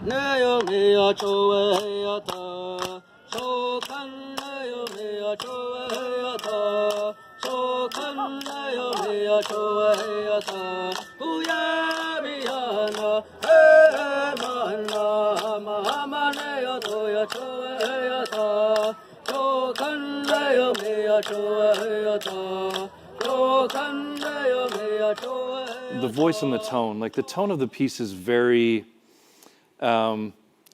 내요 미야 조회야다 소칸 내요 미야 조회야다 소칸 내요 미야 조회야다 후야미야나 에만나 마마네요 도야 조회야다 소칸 내요 미야 조회야다 소칸 내요 미야 조회야다. The voice and the tone, like the tone of the piece is very,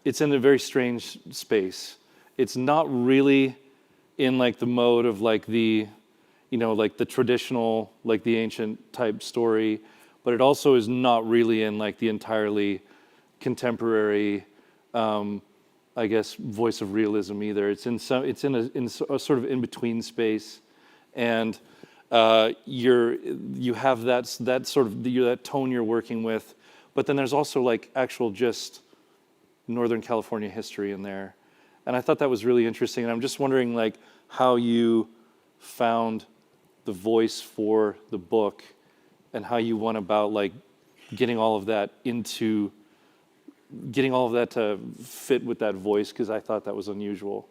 it's in a very strange space. It's not really in like the mode of like the, you know, like the traditional, like the ancient type story, but it also is not really in like the entirely contemporary, I guess, voice of realism either. It's in a sort of in between space, and you have that sort of that tone you're working with, but then there's also like actual just Northern California history in there, and I thought that was really interesting. And I'm just wondering like how you found the voice for the book, and how you went about like getting all of that to fit with that voice, because I thought that was unusual.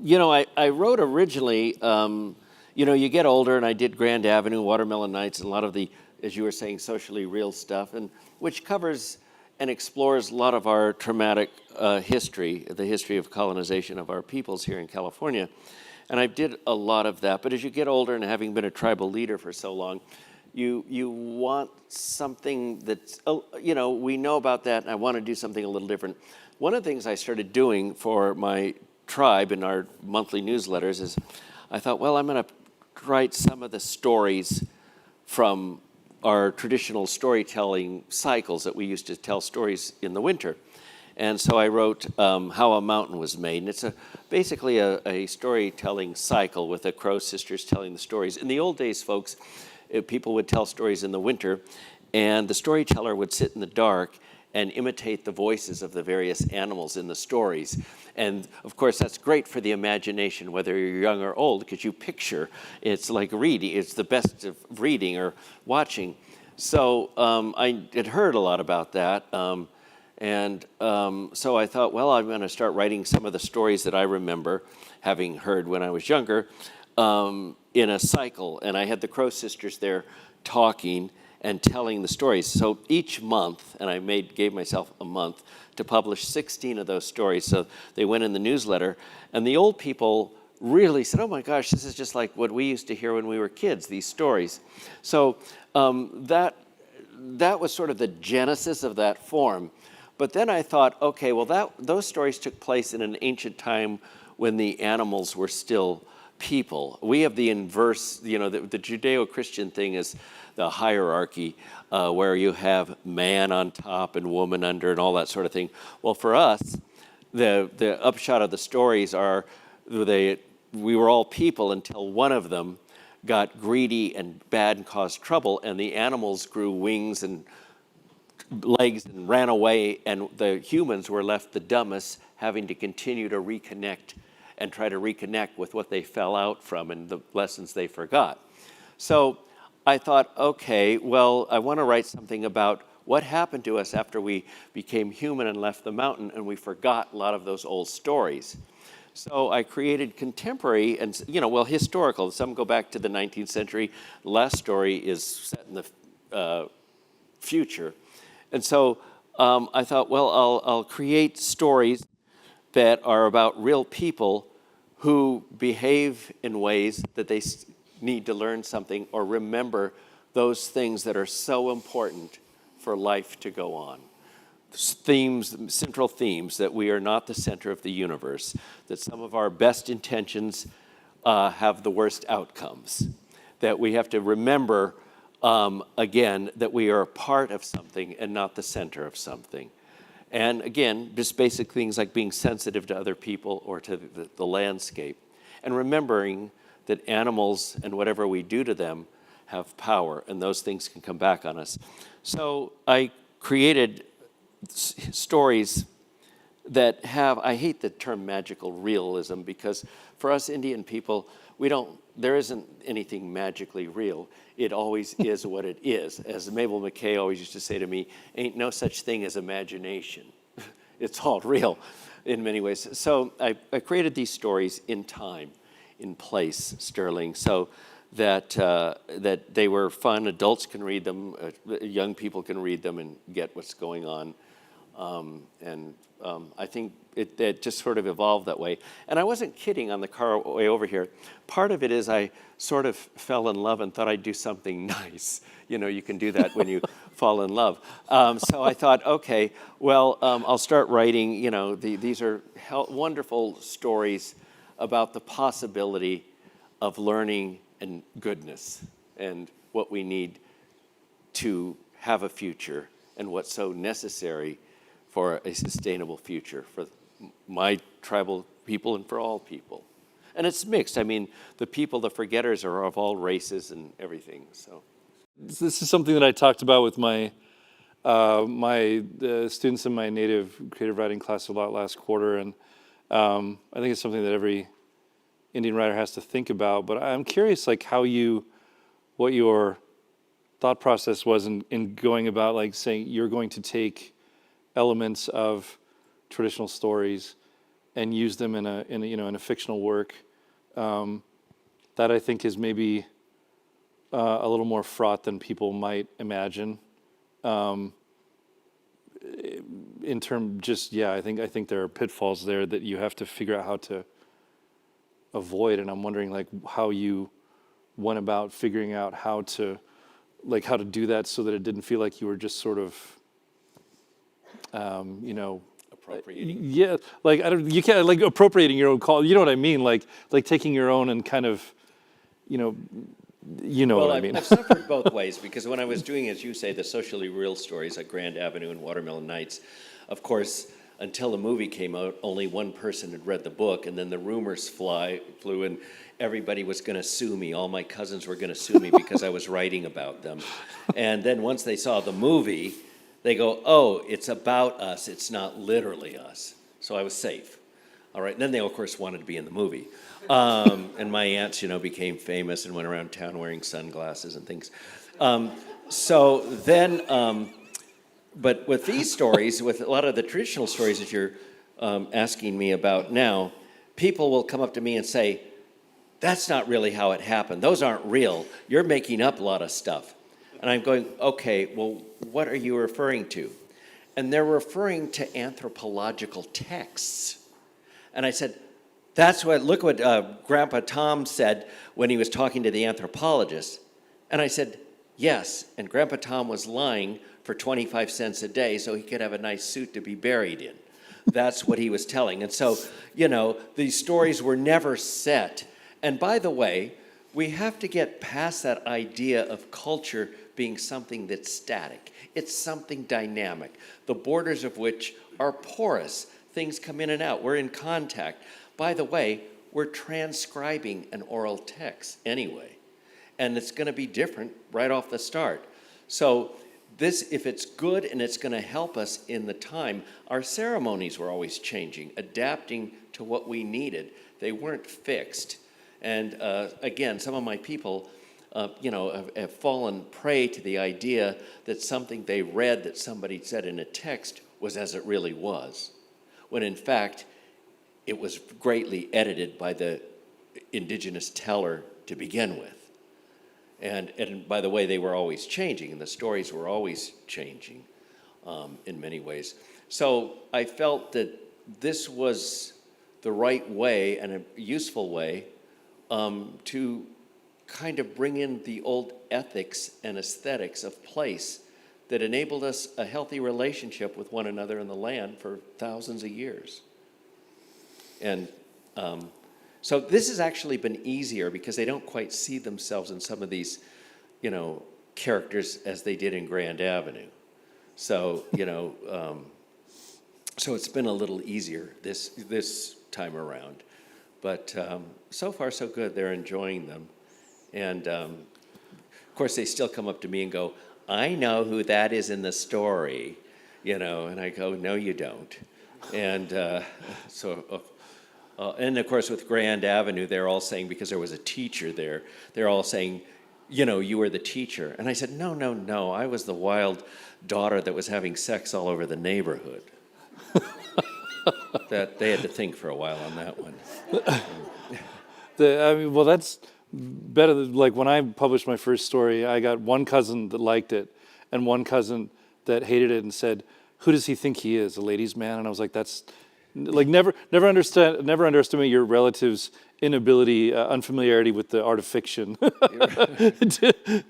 You know, I wrote originally. You know, you get older, and I did Grand Avenue, Watermelon Nights, and a lot of the, as you were saying, socially real stuff, and which covers and explores a lot of our traumatic history, the history of colonization of our peoples here in California. And I did a lot of that. But as you get older, and having been a tribal leader for so long, you want something that's, you know, we know about that, and I want to do something a little different. One of the things I started doing for my tribe in our monthly newsletters is I thought, well, I'm going to write some of the stories from our traditional storytelling cycles that we used to tell stories in the winter. And so I wrote How a Mountain Was Made. And it's basically a storytelling cycle with the Crow sisters telling the stories. In the old days, folks, people would tell stories in the winter, and the storyteller would sit in the dark and imitate the voices of the various animals in the stories. And of course, that's great for the imagination, whether you're young or old, because you picture, it's like reading, it's the best of reading or watching. So I had heard a lot about that. So I thought, well, I'm going to start writing some of the stories that I remember having heard when I was younger in a cycle. And I had the Crow sisters there talking and telling the stories. So each month, and I gave myself a month to publish 16 of those stories. So they went in the newsletter, and the old people really said, oh my gosh, this is just like what we used to hear when we were kids, these stories. So that was sort of the genesis of that form. But then I thought, okay, well, those stories took place in an ancient time when the animals were still people. We have the inverse, you know, the Judeo-Christian thing is the hierarchy where you have man on top and woman under and all that sort of thing. Well, for us, the upshot of the stories are we were all people until one of them got greedy and bad and caused trouble, and the animals grew wings and legs and ran away, and the humans were left the dumbest, having to continue to reconnect and try to reconnect with what they fell out from and the lessons they forgot. So I thought, okay, well, I want to write something about what happened to us after we became human and left the mountain, and we forgot a lot of those old stories. So I created contemporary and, you know, well, historical. Some go back to the 19th century. The last story is set in the future. And so I thought, well, I'll create stories that are about real people who behave in ways that they need to learn something or remember those things that are so important for life to go on. Themes, central themes, that we are not the center of the universe, that some of our best intentions have the worst outcomes, that we have to remember, again, that we are a part of something and not the center of something. And again, just basic things like being sensitive to other people or to the landscape, and remembering that animals and whatever we do to them have power, and those things can come back on us. So I created stories that have, I hate the term magical realism, because for us Indian people, there isn't anything magically real. It always is what it is. As Mabel McKay always used to say to me, ain't no such thing as imagination. it's all real in many ways. So I created these stories in time, in place, Sterling, so that that they were fun. Adults can read them, young people can read them and get what's going on. I think it just sort of evolved that way. And I wasn't kidding on the car way over here. Part of it is I sort of fell in love and thought I'd do something nice. You know, you can do that when you fall in love. So I thought, okay, well, I'll start writing. You know, these are wonderful stories about the possibility of learning and goodness and what we need to have a future and what's so necessary for a sustainable future for my tribal people and for all people. And it's mixed. I mean, the people, the forgetters, are of all races and everything. So this is something that I talked about with my students in my native creative writing class a lot last quarter, and I think it's something that every Indian writer has to think about. But I'm curious, like what your thought process was in going about, like saying you're going to take elements of traditional stories and use them in a fictional work that I think is maybe a little more fraught than people might imagine. I think there are pitfalls there that you have to figure out how to avoid, and I'm wondering like how you went about figuring out how to do that so that it didn't feel like you were just sort of appropriating. Yeah, like you can't like appropriating your own call. You know what I mean? Like taking your own and kind of, what I mean. I've suffered both ways, because when I was doing, as you say, the socially real stories at Grand Avenue and Watermelon Nights, of course, until the movie came out, only one person had read the book, and then the rumors flew, and everybody was going to sue me. All my cousins were going to sue me because I was writing about them. And then once they saw the movie, they go, oh, it's about us. It's not literally us. So I was safe. All right. And then they, of course, wanted to be in the movie. And my aunts, became famous and went around town wearing sunglasses and things. But with these stories, with a lot of the traditional stories that you're asking me about now, people will come up to me and say, that's not really how it happened. Those aren't real. You're making up a lot of stuff. And I'm going, okay, well, what are you referring to? And they're referring to anthropological texts. And I said, look what Grandpa Tom said when he was talking to the anthropologist. And I said, yes, and Grandpa Tom was lying for 25 cents a day so he could have a nice suit to be buried in. That's what he was telling. And so, these stories were never set. And by the way, we have to get past that idea of culture being something that's static. It's something dynamic, the borders of which are porous. Things come in and out. We're in contact. By the way, we're transcribing an oral text anyway, and it's going to be different right off the start. So this, if it's good and it's going to help us in the time, our ceremonies were always changing, adapting to what we needed. They weren't fixed. And again, some of my people, have fallen prey to the idea that something they read that somebody said in a text was as it really was, when in fact, it was greatly edited by the indigenous teller to begin with. And by the way, they were always changing, and the stories were always changing in many ways. So I felt that this was the right way and a useful way to kind of bring in the old ethics and aesthetics of place that enabled us a healthy relationship with one another in the land for thousands of years. And so this has actually been easier because they don't quite see themselves in some of these, characters as they did in Grand Avenue. So, so it's been a little easier this time around. But so far, so good. They're enjoying them. And, of course, they still come up to me and go, I know who that is in the story, and I go, no, you don't. And and, of course, with Grand Avenue, they're all saying, because there was a teacher there, they're all saying, you were the teacher. And I said, no, I was the wild daughter that was having sex all over the neighborhood. That they had to think for a while on that one. Well, that's better. Like when I published my first story, I got one cousin that liked it and one cousin that hated it and said, "Who does he think he is, a ladies' man?" And I was like, "That's like never underestimate your relatives' inability, unfamiliarity with the art of fiction."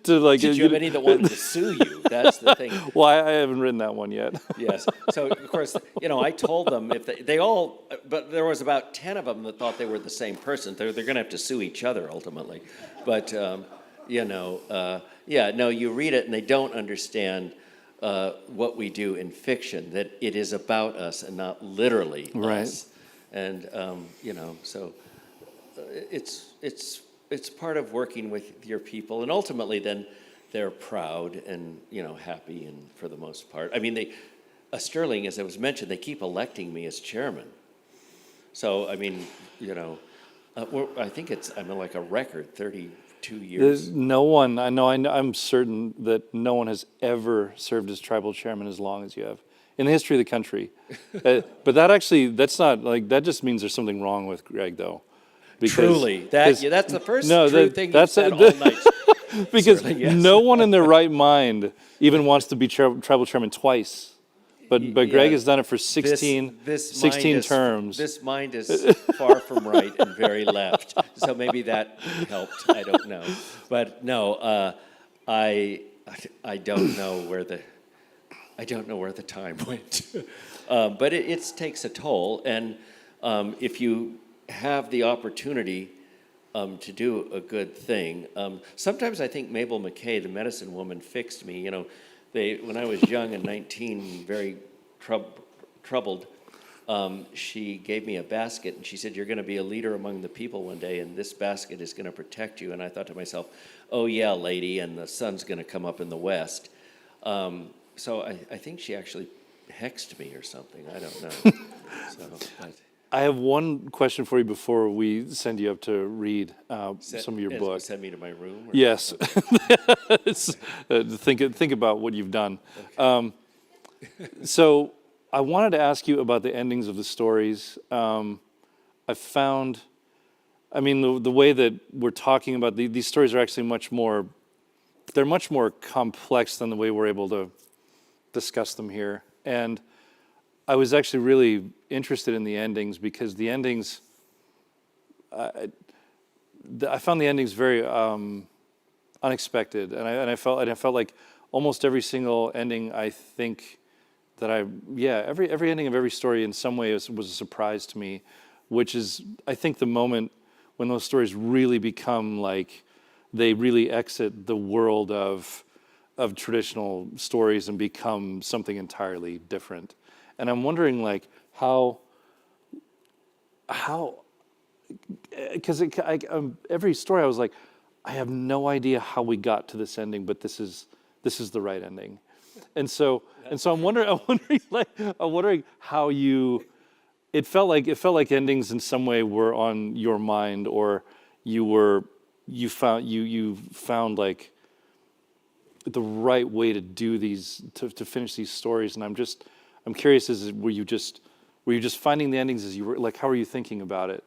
to like, Did you have any that wanted to sue you? That's the thing. Well, I haven't written that one yet. Yes. So, of course, I told them if they all, but there was about 10 of them that thought they were the same person. They're going to have to sue each other ultimately. But, you read it and they don't understand what we do in fiction, that it is about us and not literally right. us. And, so it's part of working with your people. And ultimately then they're proud and, happy and for the most part. I mean, Sterling, as I was mentioned, they keep electing me as chairman. So, I mean, I think I'm like a record 32 years. There's no one, I'm certain that no one has ever served as tribal chairman as long as you have in the history of the country. But that's not, like, that just means there's something wrong with Greg, though. Truly. That's the first true thing you've said all night. Because no one in their right mind even wants to be tribal chairman twice. But Greg has done it for 16 terms. This mind is far from right and very left. So maybe that helped. I don't know. But no, I don't know where the time went. But it takes a toll. And if you have the opportunity to do a good thing, sometimes I think Mabel McKay, the medicine woman, fixed me. When I was young and 19, very troubled, she gave me a basket and she said, "You're going to be a leader among the people one day, and this basket is going to protect you." And I thought to myself, "Oh yeah, lady, and the sun's going to come up in the west." So I think she actually hexed me or something. I don't know. I have one question for you before we send you up to read some of your book. Send me to my room? Yes. Think about what you've done. Okay. So I wanted to ask you about the endings of the stories. I found, the way that we're talking about these stories are actually much more complex than the way we're able to discuss them here. And I was actually really interested in the endings because the endings, I found the endings very unexpected, and I felt like almost every single ending. I think that every ending of every story in some way was a surprise to me, which is I think the moment when those stories really become like they really exit the world of traditional stories and become something entirely different. And I'm wondering, like, how, because every story I was like, I have no idea how we got to this ending, but this is the right ending. And so I'm wondering how you. It felt like endings in some way were on your mind, or you found like the right way to do these to finish these stories. And I'm curious, were you just finding the endings as you were, like, how were you thinking about it?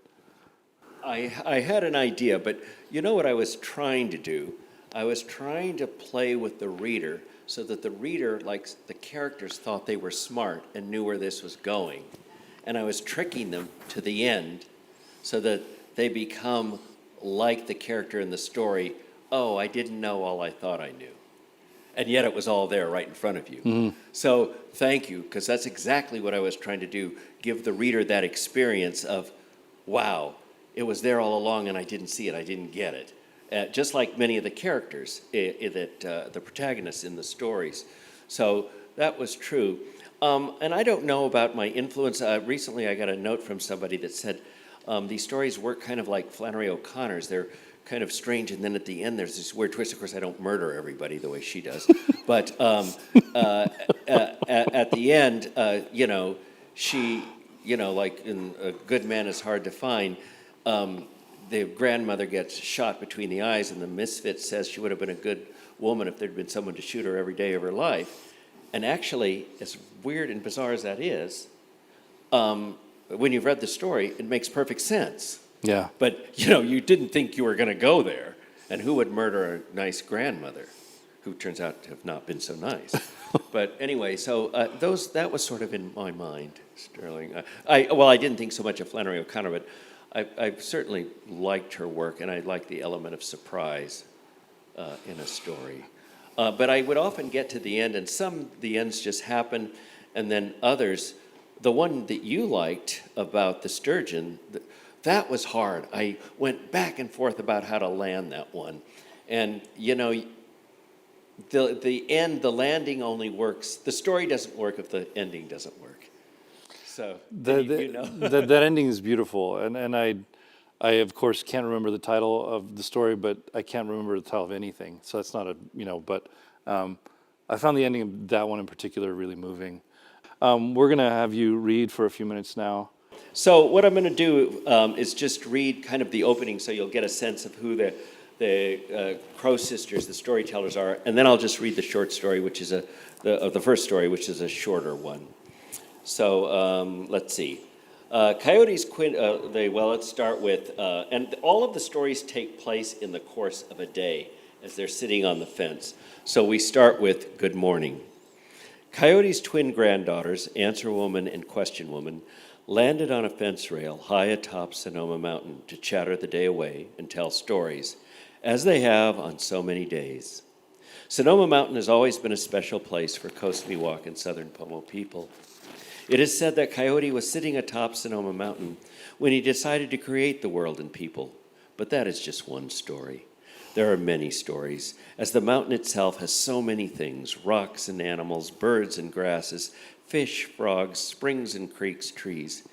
I had an idea, but you know what I was trying to do? I was trying to play with the reader so that the reader, like the characters, thought they were smart and knew where this was going. And I was tricking them to the end so that they become like the character in the story. Oh, I didn't know all I thought I knew. And yet it was all there right in front of you. Mm-hmm. So thank you, because that's exactly what I was trying to do. Give the reader that experience of, wow, it was there all along and I didn't see it, I didn't get it. Just like many of the characters, the protagonists in the stories. So that was true. And I don't know about my influence. Recently I got a note from somebody that said these stories work kind of like Flannery O'Connor's. They're kind of strange, and then at the end there's this weird twist. Of course, I don't murder everybody the way she does, but at the end, she, like in A Good Man Is Hard to Find, the grandmother gets shot between the eyes, and the misfit says she would have been a good woman if there'd been someone to shoot her every day of her life. And actually, as weird and bizarre as that is, when you've read the story, it makes perfect sense. Yeah. But, you didn't think you were going to go there. And who would murder a nice grandmother who turns out to have not been so nice? But anyway, so that was sort of in my mind, Sterling. I didn't think so much of Flannery O'Connor, but I certainly liked her work, and I liked the element of surprise in a story. But I would often get to the end, and the ends just happen, and then others. The one that you liked about the sturgeon, that was hard. I went back and forth about how to land that one. And, the end, the landing only works. The story doesn't work if the ending doesn't work. So, that ending is beautiful. And I, of course, can't remember the title of the story, but I can't remember the title of anything. So that's not but I found the ending of that one in particular really moving. We're going to have you read for a few minutes now. So what I'm going to do is just read kind of the opening so you'll get a sense of who the Crow sisters, the storytellers are, and then I'll just read the short story, which is the first story, which is a shorter one. So let's see. Coyotes let's start with, and all of the stories take place in the course of a day as they're sitting on the fence. So we start with Good Morning. Coyote's twin granddaughters, Answer Woman and Question Woman, landed on a fence rail high atop Sonoma Mountain to chatter the day away and tell stories, as they have on so many days. Sonoma Mountain has always been a special place for Coast Miwok and Southern Pomo people. It is said that Coyote was sitting atop Sonoma Mountain when he decided to create the world and people, but that is just one story. There are many stories, as the mountain itself has so many things, rocks and animals, birds and grasses, fish, frogs, springs and creeks, trees,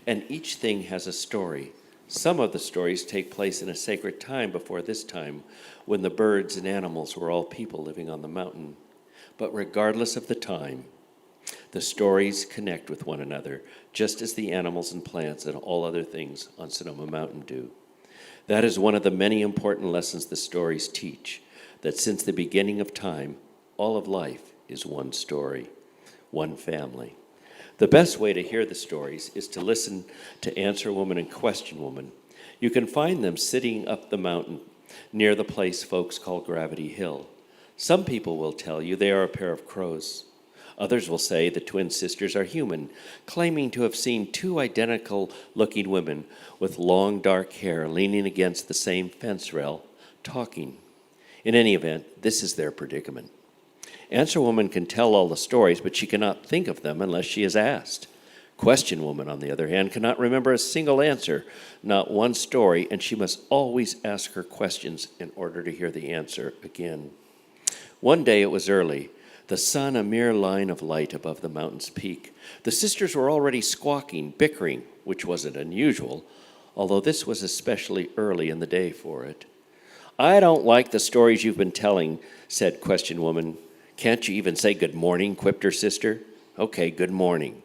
and each thing has a story. Some of the stories take place in a sacred time before this time, when the birds and animals were all people living on the mountain. But regardless of the time, the stories connect with one another, just as the animals and plants and all other things on Sonoma Mountain do. That is one of the many important lessons the stories teach, that since the beginning of time, all of life is one story, one family. The best way to hear the stories is to listen to Answer Woman and Question Woman. You can find them sitting up the mountain near the place folks call Gravity Hill. Some people will tell you they are a pair of crows. Others will say the twin sisters are human, claiming to have seen two identical-looking women with long dark hair leaning against the same fence rail, talking. In any event, this is their predicament. Answer Woman can tell all the stories, but she cannot think of them unless she is asked. Question Woman, on the other hand, cannot remember a single answer, not one story, and she must always ask her questions in order to hear the answer again. One day it was early, the sun a mere line of light above the mountain's peak. The sisters were already squawking, bickering, which wasn't unusual, although this was especially early in the day for it. I don't like the stories you've been telling, said Question Woman. Can't you even say good morning, quipped her sister. Okay, good morning.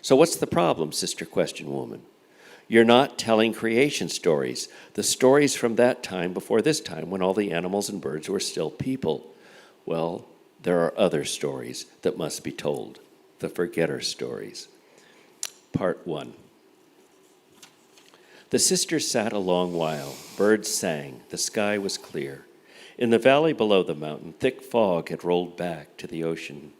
So what's the problem, Sister Question Woman? You're not telling creation stories, the stories from that time before this time when all the animals and birds were still people. Well, there are other stories that must be told, the forgetter stories. Part 1. The sisters sat a long while. Birds sang. The sky was clear. In the valley below the mountain, thick fog had rolled back to the ocean.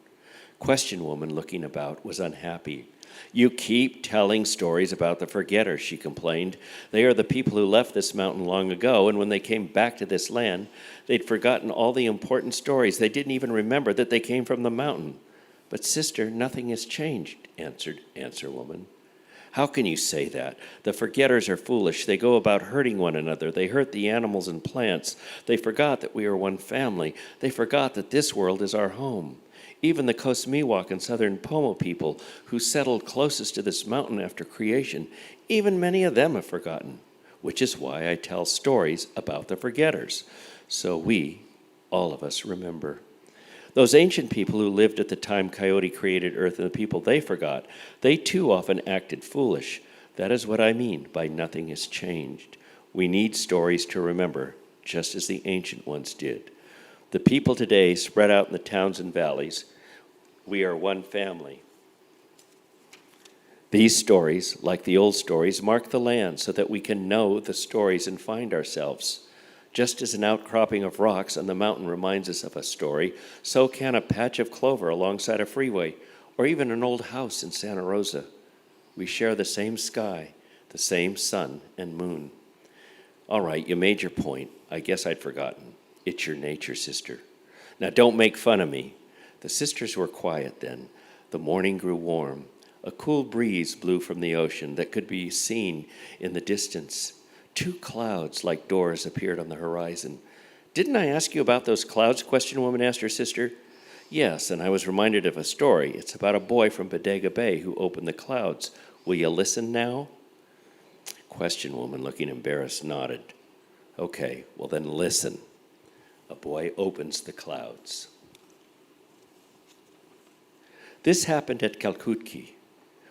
Question Woman, looking about, was unhappy. You keep telling stories about the forgetters, she complained. They are the people who left this mountain long ago, and when they came back to this land, they'd forgotten all the important stories. They didn't even remember that they came from the mountain. But sister, nothing has changed, answered Answer Woman. How can you say that? The forgetters are foolish. They go about hurting one another. They hurt the animals and plants. They forgot that we are one family. They forgot that this world is our home. Even the Coast Miwok and Southern Pomo people who settled closest to this mountain after creation, even many of them have forgotten, which is why I tell stories about the forgetters, so we, all of us, remember. Those ancient people who lived at the time Coyote created Earth and the people they forgot, they too often acted foolish. That is what I mean by nothing has changed. We need stories to remember, just as the ancient ones did. The people today spread out in the towns and valleys, we are one family. These stories, like the old stories, mark the land so that we can know the stories and find ourselves. Just as an outcropping of rocks on the mountain reminds us of a story, so can a patch of clover alongside a freeway, or even an old house in Santa Rosa. We share the same sky, the same sun and moon. All right, you made your point. I guess I'd forgotten. It's your nature sister. Now don't make fun of me. The sisters were quiet then. The morning grew warm. A cool breeze blew from the ocean that could be seen in the distance. 2 clouds like doors appeared on the horizon. Didn't I ask you about those clouds? Question woman asked her sister. Yes, and I was reminded of a story. It's about a boy from Bodega Bay who opened the clouds. Will you listen now? Question woman, looking embarrassed, nodded. Okay, well then listen. A boy opens the clouds. This happened at Calcutki,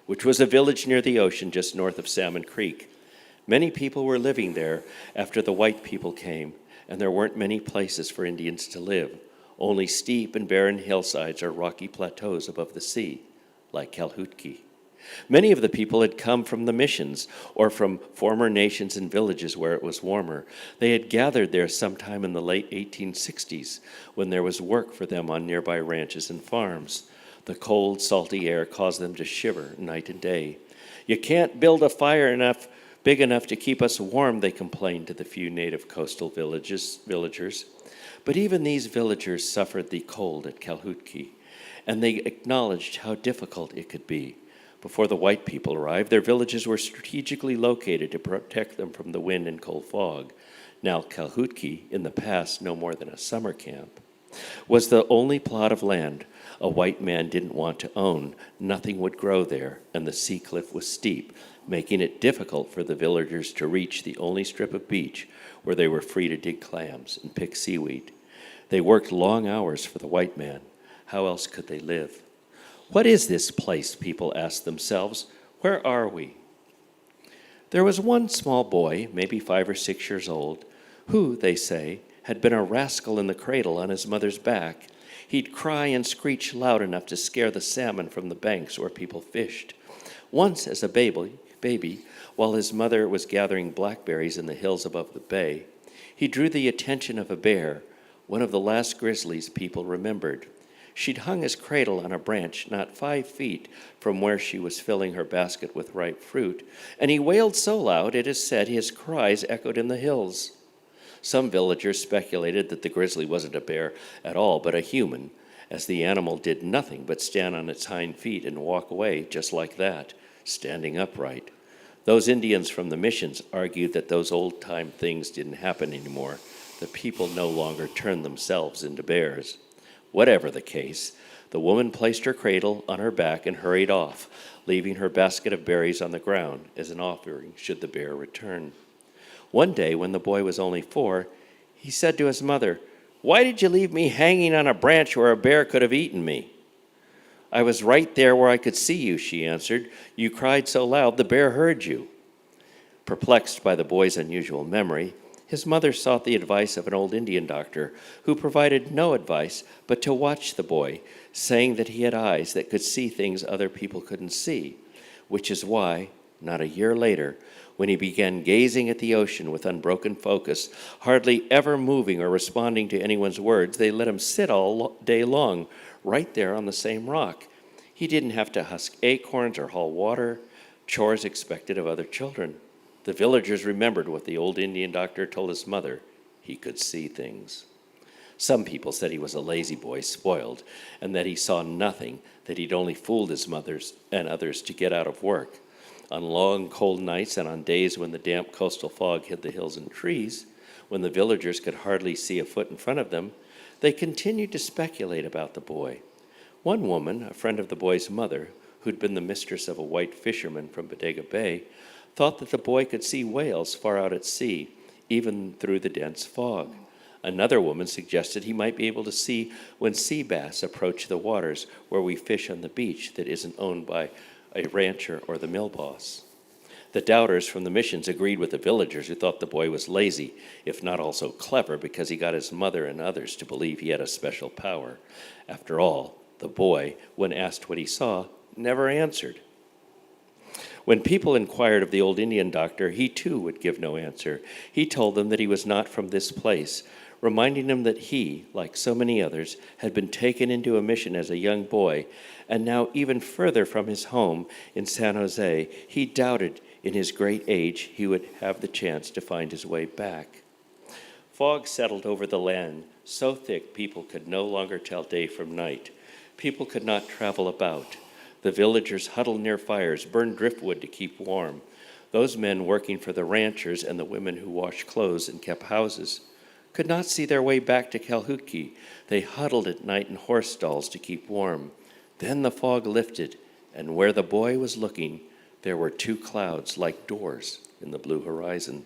which was a village near the ocean just north of Salmon Creek. Many people were living there after the white people came, and there weren't many places for Indians to live, only steep and barren hillsides or rocky plateaus above the sea, like Calcutki. Many of the people had come from the missions or from former nations and villages where it was warmer. They had gathered there sometime in the late 1860s when there was work for them on nearby ranches and farms. The cold, salty air caused them to shiver night and day. You can't build a fire big enough to keep us warm, they complained to the few native coastal villagers. But even these villagers suffered the cold at Calcutki, and they acknowledged how difficult it could be. Before the white people arrived, their villages were strategically located to protect them from the wind and cold fog. Now Calcutki, in the past no more than a summer camp, was the only plot of land a white man didn't want to own. Nothing would grow there, and the sea cliff was steep, making it difficult for the villagers to reach the only strip of beach where they were free to dig clams and pick seaweed. They worked long hours for the white man. How else could they live? What is this place, people asked themselves? Where are we? There was one small boy, maybe 5 or 6 years old, who, they say, had been a rascal in the cradle on his mother's back. He'd cry and screech loud enough to scare the salmon from the banks where people fished. Once, as a baby, while his mother was gathering blackberries in the hills above the bay, he drew the attention of a bear, one of the last grizzlies people remembered. She'd hung his cradle on a branch not 5 feet from where she was filling her basket with ripe fruit, and he wailed so loud, it is said, his cries echoed in the hills. Some villagers speculated that the grizzly wasn't a bear at all, but a human, as the animal did nothing but stand on its hind feet and walk away just like that, standing upright. Those Indians from the missions argued that those old-time things didn't happen anymore. The people no longer turned themselves into bears. Whatever the case, the woman placed her cradle on her back and hurried off, leaving her basket of berries on the ground as an offering should the bear return. One day, when the boy was only 4, he said to his mother, "Why did you leave me hanging on a branch where a bear could have eaten me?" "I was right there where I could see you," she answered. "You cried so loud the bear heard you." Perplexed by the boy's unusual memory, his mother sought the advice of an old Indian doctor who provided no advice but to watch the boy, saying that he had eyes that could see things other people couldn't see, which is why, not a year later, when he began gazing at the ocean with unbroken focus, hardly ever moving or responding to anyone's words, they let him sit all day long, right there on the same rock. He didn't have to husk acorns or haul water, chores expected of other children. The villagers remembered what the old Indian doctor told his mother. He could see things. Some people said he was a lazy boy, spoiled, and that he saw nothing, that he'd only fooled his mothers and others to get out of work. On long, cold nights and on days when the damp coastal fog hid the hills and trees, when the villagers could hardly see a foot in front of them, they continued to speculate about the boy. One woman, a friend of the boy's mother, who'd been the mistress of a white fisherman from Bodega Bay, thought that the boy could see whales far out at sea, even through the dense fog. Another woman suggested he might be able to see when sea bass approach the waters where we fish on the beach that isn't owned by a rancher or the mill boss. The doubters from the missions agreed with the villagers who thought the boy was lazy, if not also clever, because he got his mother and others to believe he had a special power. After all, the boy, when asked what he saw, never answered. When people inquired of the old Indian doctor, he too would give no answer. He told them that he was not from this place, reminding them that he, like so many others, had been taken into a mission as a young boy, and now even further from his home in San Jose, he doubted in his great age he would have the chance to find his way back. Fog settled over the land, so thick people could no longer tell day from night. People could not travel about. The villagers huddled near fires, burned driftwood to keep warm. Those men working for the ranchers and the women who washed clothes and kept houses could not see their way back to Calhoun. They huddled at night in horse stalls to keep warm. Then the fog lifted, and where the boy was looking, there were two clouds like doors in the blue horizon.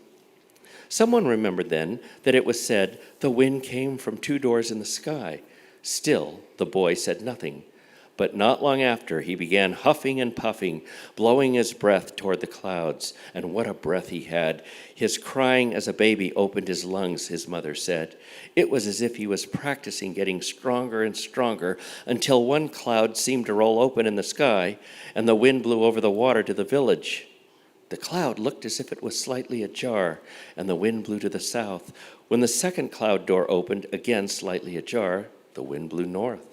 Someone remembered then that it was said the wind came from two doors in the sky. Still, the boy said nothing. But not long after, he began huffing and puffing, blowing his breath toward the clouds. And what a breath he had. His crying as a baby opened his lungs, his mother said. It was as if he was practicing getting stronger and stronger until one cloud seemed to roll open in the sky, and the wind blew over the water to the village. The cloud looked as if it was slightly ajar, and the wind blew to the south. When the second cloud door opened, again slightly ajar, the wind blew north.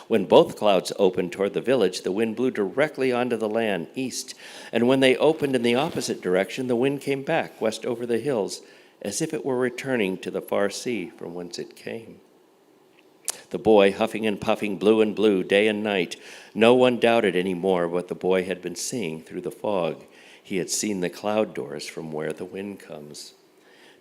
When both clouds opened toward the village, the wind blew directly onto the land, east. And when they opened in the opposite direction, the wind came back, west over the hills, as if it were returning to the far sea from whence it came. The boy, huffing and puffing, blew and blew day and night. No one doubted any more what the boy had been seeing through the fog. He had seen the cloud doors from where the wind comes.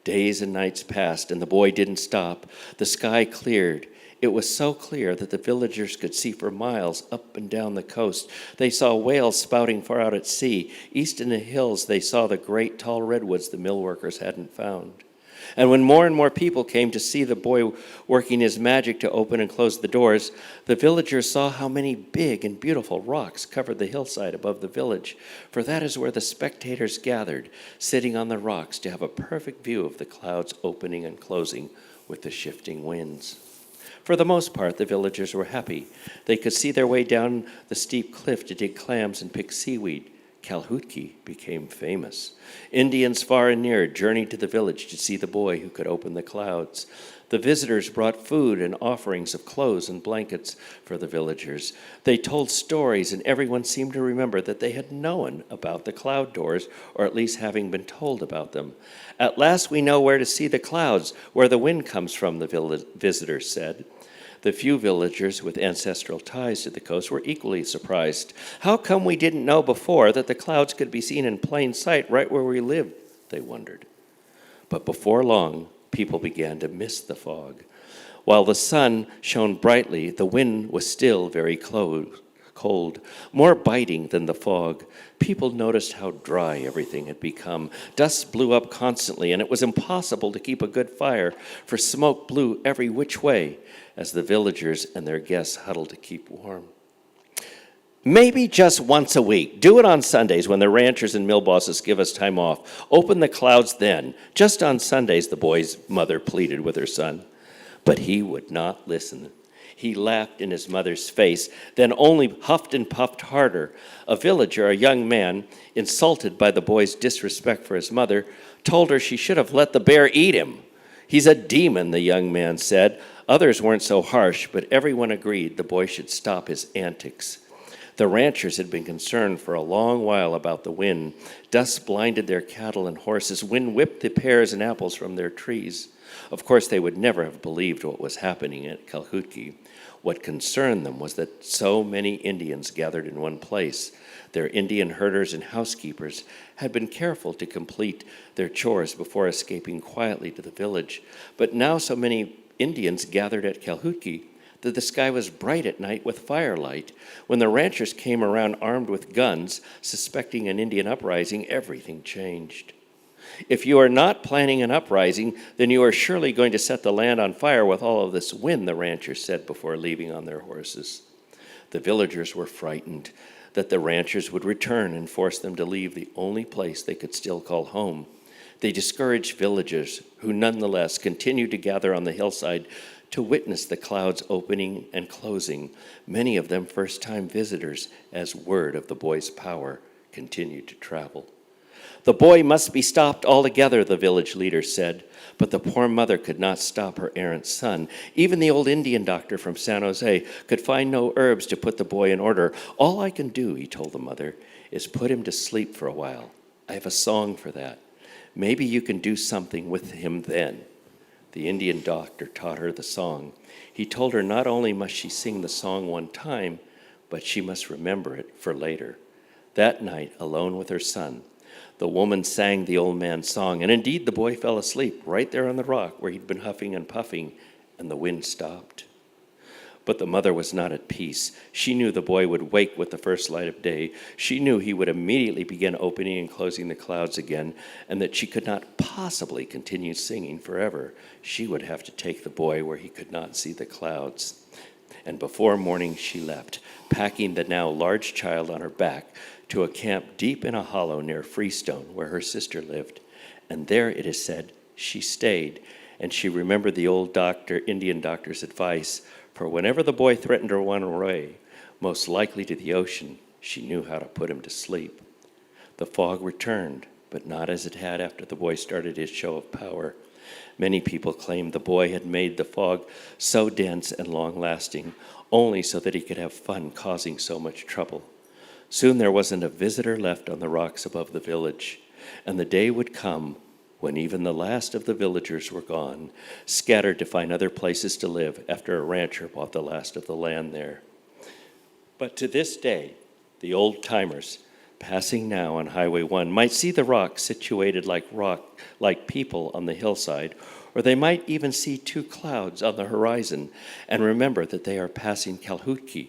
Days and nights passed, and the boy didn't stop. The sky cleared. It was so clear that the villagers could see for miles up and down the coast. They saw whales spouting far out at sea. East in the hills, they saw the great tall redwoods the mill workers hadn't found. And when more and more people came to see the boy working his magic to open and close the doors, the villagers saw how many big and beautiful rocks covered the hillside above the village, for that is where the spectators gathered, sitting on the rocks to have a perfect view of the clouds opening and closing with the shifting winds. For the most part, the villagers were happy. They could see their way down the steep cliff to dig clams and pick seaweed. Calhoun became famous. Indians far and near journeyed to the village to see the boy who could open the clouds. The visitors brought food and offerings of clothes and blankets for the villagers. They told stories, and everyone seemed to remember that they had known about the cloud doors, or at least having been told about them. At last we know where to see the clouds, where the wind comes from, the visitors said. The few villagers with ancestral ties to the coast were equally surprised. How come we didn't know before that the clouds could be seen in plain sight right where we lived, they wondered. But before long, people began to miss the fog. While the sun shone brightly, the wind was still very cold, more biting than the fog. People noticed how dry everything had become. Dust blew up constantly, and it was impossible to keep a good fire, for smoke blew every which way as the villagers and their guests huddled to keep warm. Maybe just once a week. Do it on Sundays when the ranchers and mill bosses give us time off. Open the clouds then. Just on Sundays, the boy's mother pleaded with her son. But he would not listen. He laughed in his mother's face, then only huffed and puffed harder. A villager, a young man, insulted by the boy's disrespect for his mother, told her she should have let the bear eat him. He's a demon, the young man said. Others weren't so harsh, but everyone agreed the boy should stop his antics. The ranchers had been concerned for a long while about the wind. Dust blinded their cattle and horses. Wind whipped the pears and apples from their trees. Of course, they would never have believed what was happening at Calhoun. What concerned them was that so many Indians gathered in one place. Their Indian herders and housekeepers had been careful to complete their chores before escaping quietly to the village. But now so many Indians gathered at Calhoun that the sky was bright at night with firelight. When the ranchers came around armed with guns, suspecting an Indian uprising, everything changed. If you are not planning an uprising, then you are surely going to set the land on fire with all of this wind, the ranchers said before leaving on their horses. The villagers were frightened that the ranchers would return and force them to leave the only place they could still call home. They discouraged villagers who nonetheless continued to gather on the hillside to witness the clouds opening and closing, many of them first-time visitors, as word of the boy's power continued to travel. The boy must be stopped altogether, the village leader said, but the poor mother could not stop her errant son. Even the old Indian doctor from San Jose could find no herbs to put the boy in order. All I can do, he told the mother, is put him to sleep for a while. I have a song for that. Maybe you can do something with him then. The Indian doctor taught her the song. He told her not only must she sing the song one time, but she must remember it for later. That night, alone with her son, the woman sang the old man's song, and indeed the boy fell asleep right there on the rock where he'd been huffing and puffing, and the wind stopped. But the mother was not at peace. She knew the boy would wake with the first light of day. She knew he would immediately begin opening and closing the clouds again, and that she could not possibly continue singing forever. She would have to take the boy where he could not see the clouds. And before morning she left, packing the now large child on her back to a camp deep in a hollow near Freestone, where her sister lived. And there, it is said, she stayed, and she remembered the old Indian doctor's advice, for whenever the boy threatened to run away, most likely to the ocean, she knew how to put him to sleep. The fog returned, but not as it had after the boy started his show of power. Many people claimed the boy had made the fog so dense and long-lasting, only so that he could have fun causing so much trouble. Soon there wasn't a visitor left on the rocks above the village, and the day would come when even the last of the villagers were gone, scattered to find other places to live after a rancher bought the last of the land there. But to this day, the old-timers passing now on Highway 1 might see the rocks situated like people on the hillside, or they might even see two clouds on the horizon and remember that they are passing Calhootki,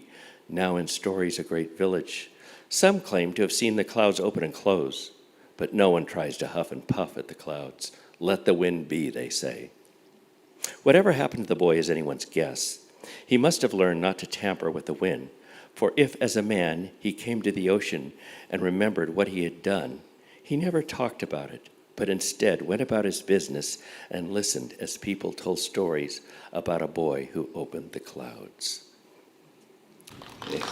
now in Story's a great village. Some claim to have seen the clouds open and close, but no one tries to huff and puff at the clouds. Let the wind be, they say. Whatever happened to the boy is anyone's guess. He must have learned not to tamper with the wind, for if, as a man, he came to the ocean and remembered what he had done, he never talked about it, but instead went about his business and listened as people told stories about a boy who opened the clouds. Yeah.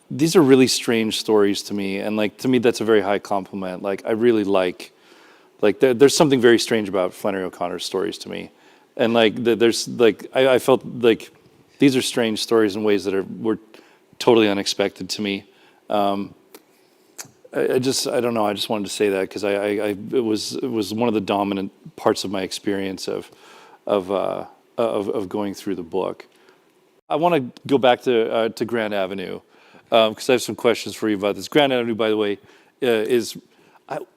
These are really strange stories to me, and to me that's a very high compliment. I really like there's something very strange about Flannery O'Connor's stories to me, and I felt like these are strange stories in ways that were totally unexpected to me. I don't know. I just wanted to say that because it was one of the dominant parts of my experience of going through the book. I want to go back to Grand Avenue. Because I have some questions for you about this. Grand Avenue, by the way,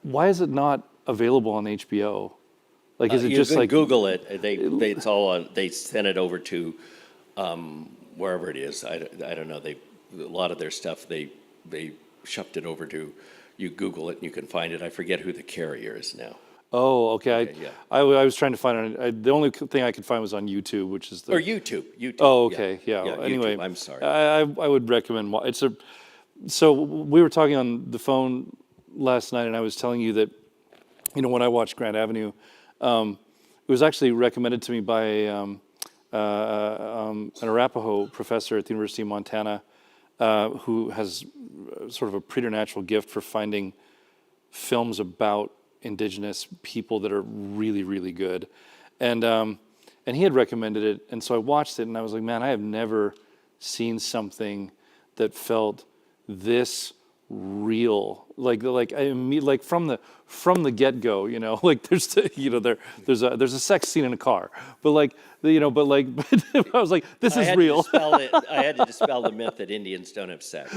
why is it not available on HBO? Is it you just can Google it? It's all on. They sent it over to wherever it is. I don't know. A lot of their stuff they shoved it over to. You Google it and you can find it. I forget who the carrier is now. Oh, okay. Yeah. I was trying to find it. The only thing I could find was on YouTube, which is or YouTube. Oh, okay. Yeah. Anyway, YouTube. I'm sorry. I would recommend. So we were talking on the phone last night, and I was telling you that, when I watched Grand Avenue, it was actually recommended to me by an Arapaho professor at the University of Montana, who has sort of a preternatural gift for finding films about Indigenous people that are really, really good, and he had recommended it, and so I watched it, and I was like, man, I have never seen something that felt this real, from the get go, there's a sex scene in a car, but I was like, this is real. I had to dispel the myth that Indians don't have sex.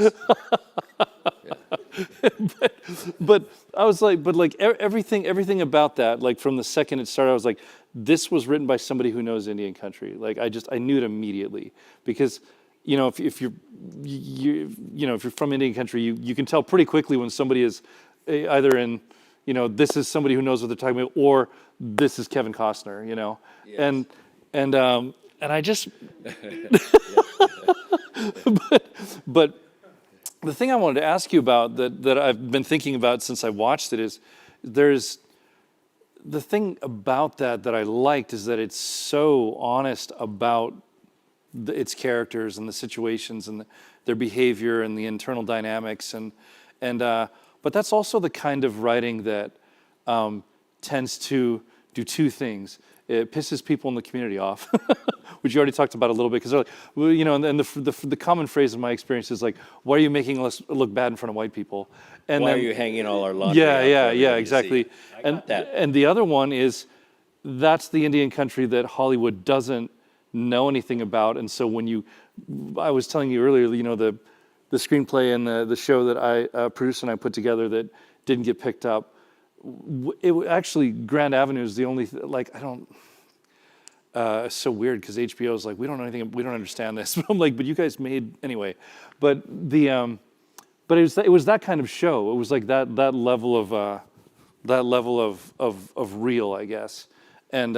but I was like, everything about that, from the second it started, I was like, this was written by somebody who knows Indian country. I knew it immediately because, if you're from Indian country, you can tell pretty quickly when somebody is either in, this is somebody who knows what they're talking about, or this is Kevin Costner, Yes. and I just, but the thing I wanted to ask you about that I've been thinking about since I watched it is there's the thing about that I liked is that it's so honest about its characters and the situations and their behavior and the internal dynamics but that's also the kind of writing that tends to do two things. It pisses people in the community off, which you already talked about a little bit, because they're like, well, and the common phrase in my experience is like, why are you making us look bad in front of white people? And why then, are you hanging all our laundry? Yeah, exactly. That. And the other one is, that's the Indian country that Hollywood doesn't know anything about. And so I was telling you earlier, the screenplay and the show that I produced and I put together that didn't get picked up, actually Grand Avenue is the only it's so weird because HBO is like, we don't know anything, we don't understand this. But I'm like, but you guys made anyway. But it was that kind of show. It was like that level of real, I guess. And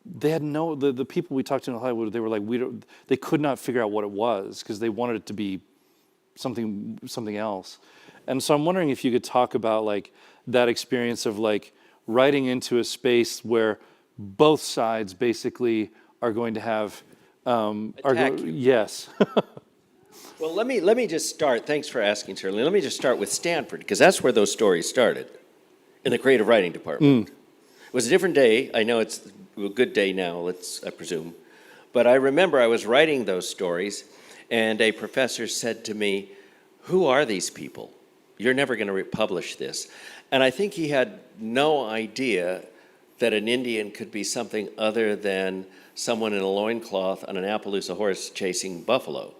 they had the people we talked to in Hollywood, they were like, they could not figure out what it was because they wanted it to be something else. And so I'm wondering if you could talk about like that experience of like writing into a space where both sides basically are going to have yes. Well, let me just start. Thanks for asking, Shirley. Let me just start with Stanford, because that's where those stories started, in the creative writing department. It was a different day. I know it's a good day now, I presume. But I remember I was writing those stories, and a professor said to me, "Who are these people? You're never going to publish this." And I think he had no idea that an Indian could be something other than someone in a loincloth on an Appaloosa horse chasing buffalo.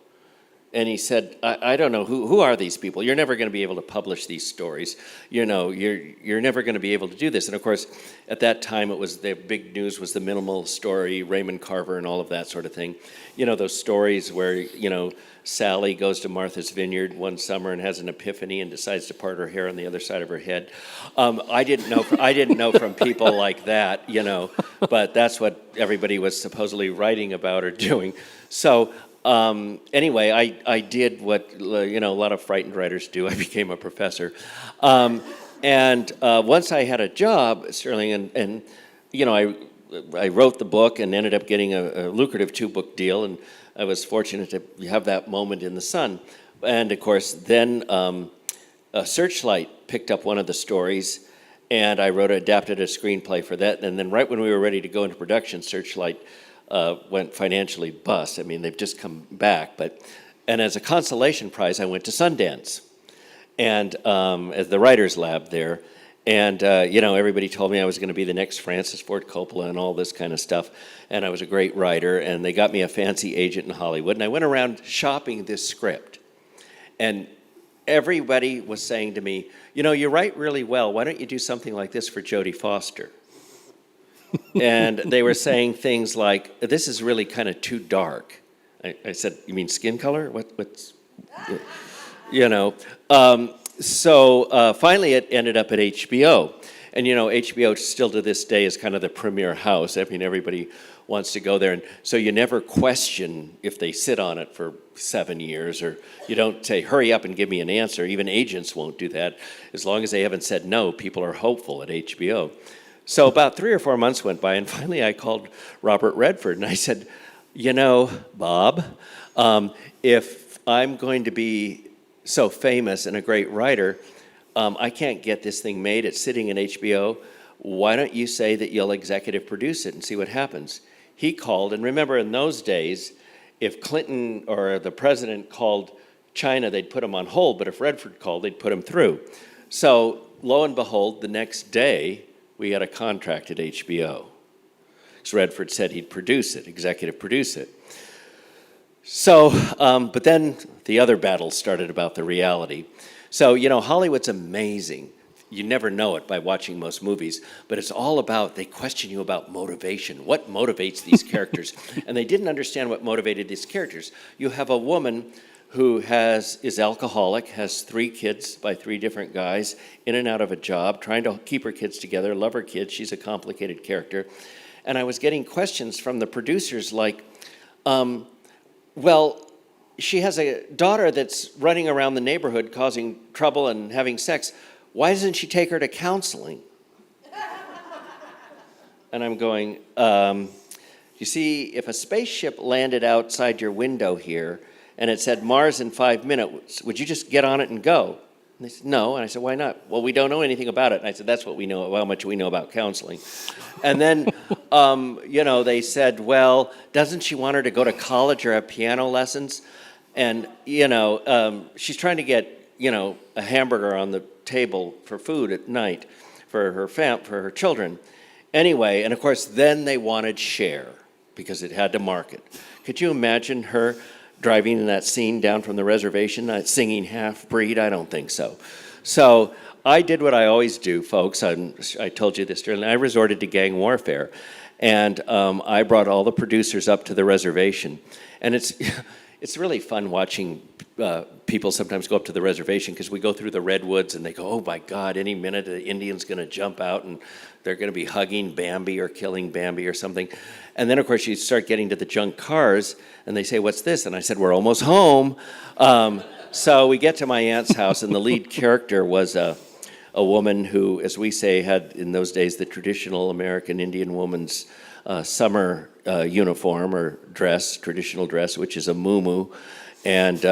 And he said, I don't know, who are these people? You're never going to be able to publish these stories. You're never going to be able to do this. And of course, at that time, the big news was the minimal story, Raymond Carver and all of that sort of thing. Those stories where, Sally goes to Martha's Vineyard one summer and has an epiphany and decides to part her hair on the other side of her head. I didn't know from people like that, but that's what everybody was supposedly writing about or doing. So anyway, I did what a lot of frightened writers do. I became a professor, and once I had a job, Sterling, and I wrote the book and ended up getting a lucrative 2-book deal, and I was fortunate to have that moment in the sun. And of course, then Searchlight picked up one of the stories, and I adapted a screenplay for that. And then right when we were ready to go into production, Searchlight went financially bust. I mean, they've just come back. And as a consolation prize, I went to Sundance, and as the writer's lab there. And, everybody told me I was going to be the next Francis Ford Coppola and all this kind of stuff. And I was a great writer, and they got me a fancy agent in Hollywood. And I went around shopping this script. And everybody was saying to me, you write really well. Why don't you do something like this for Jodie Foster? And they were saying things like, this is really kind of too dark. I said, you mean skin color? What's. So finally it ended up at HBO. And HBO still to this day is kind of the premier house. I mean, everybody wants to go there. And so you never question if they sit on it for 7 years, or you don't say, hurry up and give me an answer. Even agents won't do that. As long as they haven't said no, people are hopeful at HBO. So about 3 or 4 months went by, and finally I called Robert Redford, and I said, Bob, if I'm going to be so famous and a great writer, I can't get this thing made. It's sitting in HBO. Why don't you say that you'll executive produce it and see what happens? He called, and remember in those days, if Clinton or the president called China, they'd put him on hold, but if Redford called, they'd put him through. So lo and behold, the next day, we had a contract at HBO. So Redford said he'd produce it, executive produce it. So, but then the other battle started about the reality. So, Hollywood's amazing. You never know it by watching most movies, but it's all about, they question you about motivation. What motivates these characters? And they didn't understand what motivated these characters. You have a woman who is alcoholic, has 3 kids by 3 different guys, in and out of a job, trying to keep her kids together, love her kids. She's a complicated character. And I was getting questions from the producers like, well, she has a daughter that's running around the neighborhood causing trouble and having sex. Why doesn't she take her to counseling? And I'm going, You see, if a spaceship landed outside your window here and it said Mars in 5 minutes, would you just get on it and go? And they said, no. And I said, why not? Well, we don't know anything about it. And I said, that's what we know, how much we know about counseling. And then, they said, well, doesn't she want her to go to college or have piano lessons? And, she's trying to get, a hamburger on the table for food at night for her children. Anyway, and of course, then they wanted Cher because it had to market. Could you imagine her driving in that scene down from the reservation, singing Half-Breed? I don't think so. So I did what I always do, folks. I told you this earlier. I resorted to gang warfare. And I brought all the producers up to the reservation. And it's really fun watching people sometimes go up to the reservation because we go through the redwoods and they go, oh my God, any minute the Indian's going to jump out and they're going to be hugging Bambi or killing Bambi or something. And then, of course, you start getting to the junk cars and they say, what's this? And I said, we're almost home. So we get to my aunt's house and the lead character was a woman who, as we say, had in those days the traditional American Indian woman's summer uniform or dress, traditional dress, which is a muumuu, and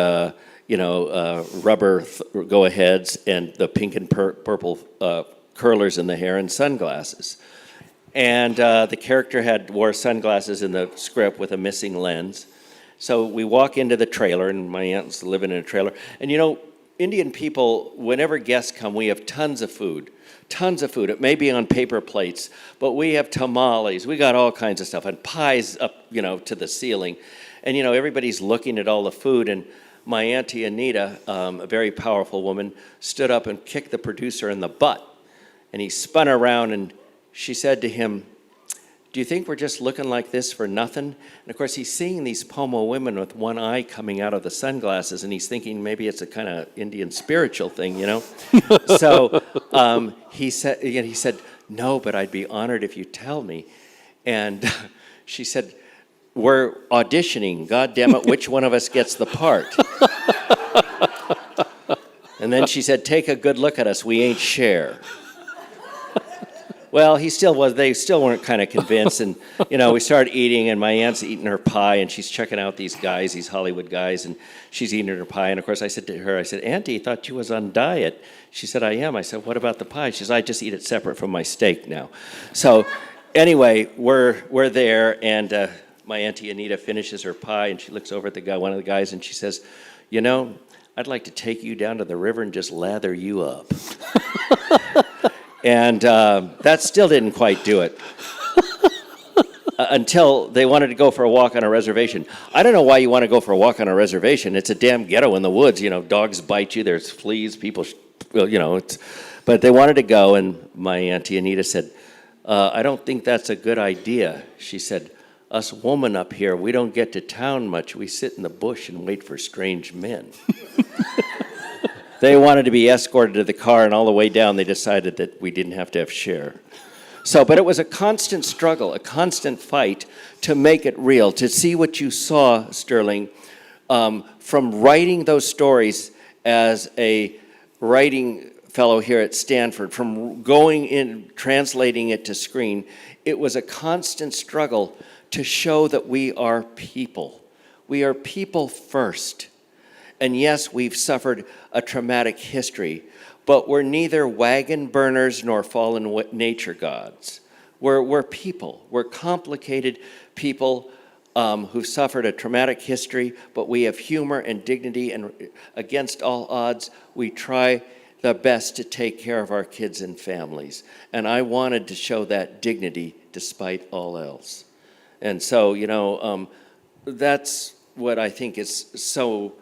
rubber go-aheads and the pink and purple curlers in the hair and sunglasses. And the character wore sunglasses in the script with a missing lens. So we walk into the trailer, and my aunt's living in a trailer. And Indian people, whenever guests come, we have tons of food. Tons of food. It may be on paper plates, but we have tamales. We got all kinds of stuff, and pies up, to the ceiling. And, everybody's looking at all the food, and my Auntie Anita, a very powerful woman, stood up and kicked the producer in the butt. And he spun around, and she said to him, do you think we're just looking like this for nothing? And of course, he's seeing these Pomo women with one eye coming out of the sunglasses, and he's thinking maybe it's a kind of Indian spiritual thing, So he said, no, but I'd be honored if you tell me. And she said, we're auditioning. God damn it, which one of us gets the part? And then she said, take a good look at us. We ain't Cher. Well, they still weren't kind of convinced. And, we started eating, and my aunt's eating her pie, and she's checking out these guys, these Hollywood guys, and she's eating her pie. And, of course, I said to her, Auntie, I thought you was on diet. She said, I am. I said, what about the pie? She says, I just eat it separate from my steak now. So, anyway, we're there, and my Auntie Anita finishes her pie, and she looks over at one of the guys, and she says, I'd like to take you down to the river and just lather you up. And that still didn't quite do it until they wanted to go for a walk on a reservation. I don't know why you want to go for a walk on a reservation. It's a damn ghetto in the woods. Dogs bite you. There's fleas. People, but they wanted to go, and my Auntie Anita said, I don't think that's a good idea. She said, us women up here, we don't get to town much. We sit in the bush and wait for strange men. They wanted to be escorted to the car, and all the way down they decided that we didn't have to have Cher. But it was a constant struggle, a constant fight to make it real, to see what you saw, Sterling, from writing those stories as a writing fellow here at Stanford, from going in, translating it to screen. It was a constant struggle to show that we are people. We are people first. And yes, we've suffered a traumatic history, but we're neither wagon burners nor fallen nature gods. We're people. We're complicated people who've suffered a traumatic history, but we have humor and dignity, and against all odds, we try the best to take care of our kids and families. And I wanted to show that dignity despite all else. And so, that's what I think is so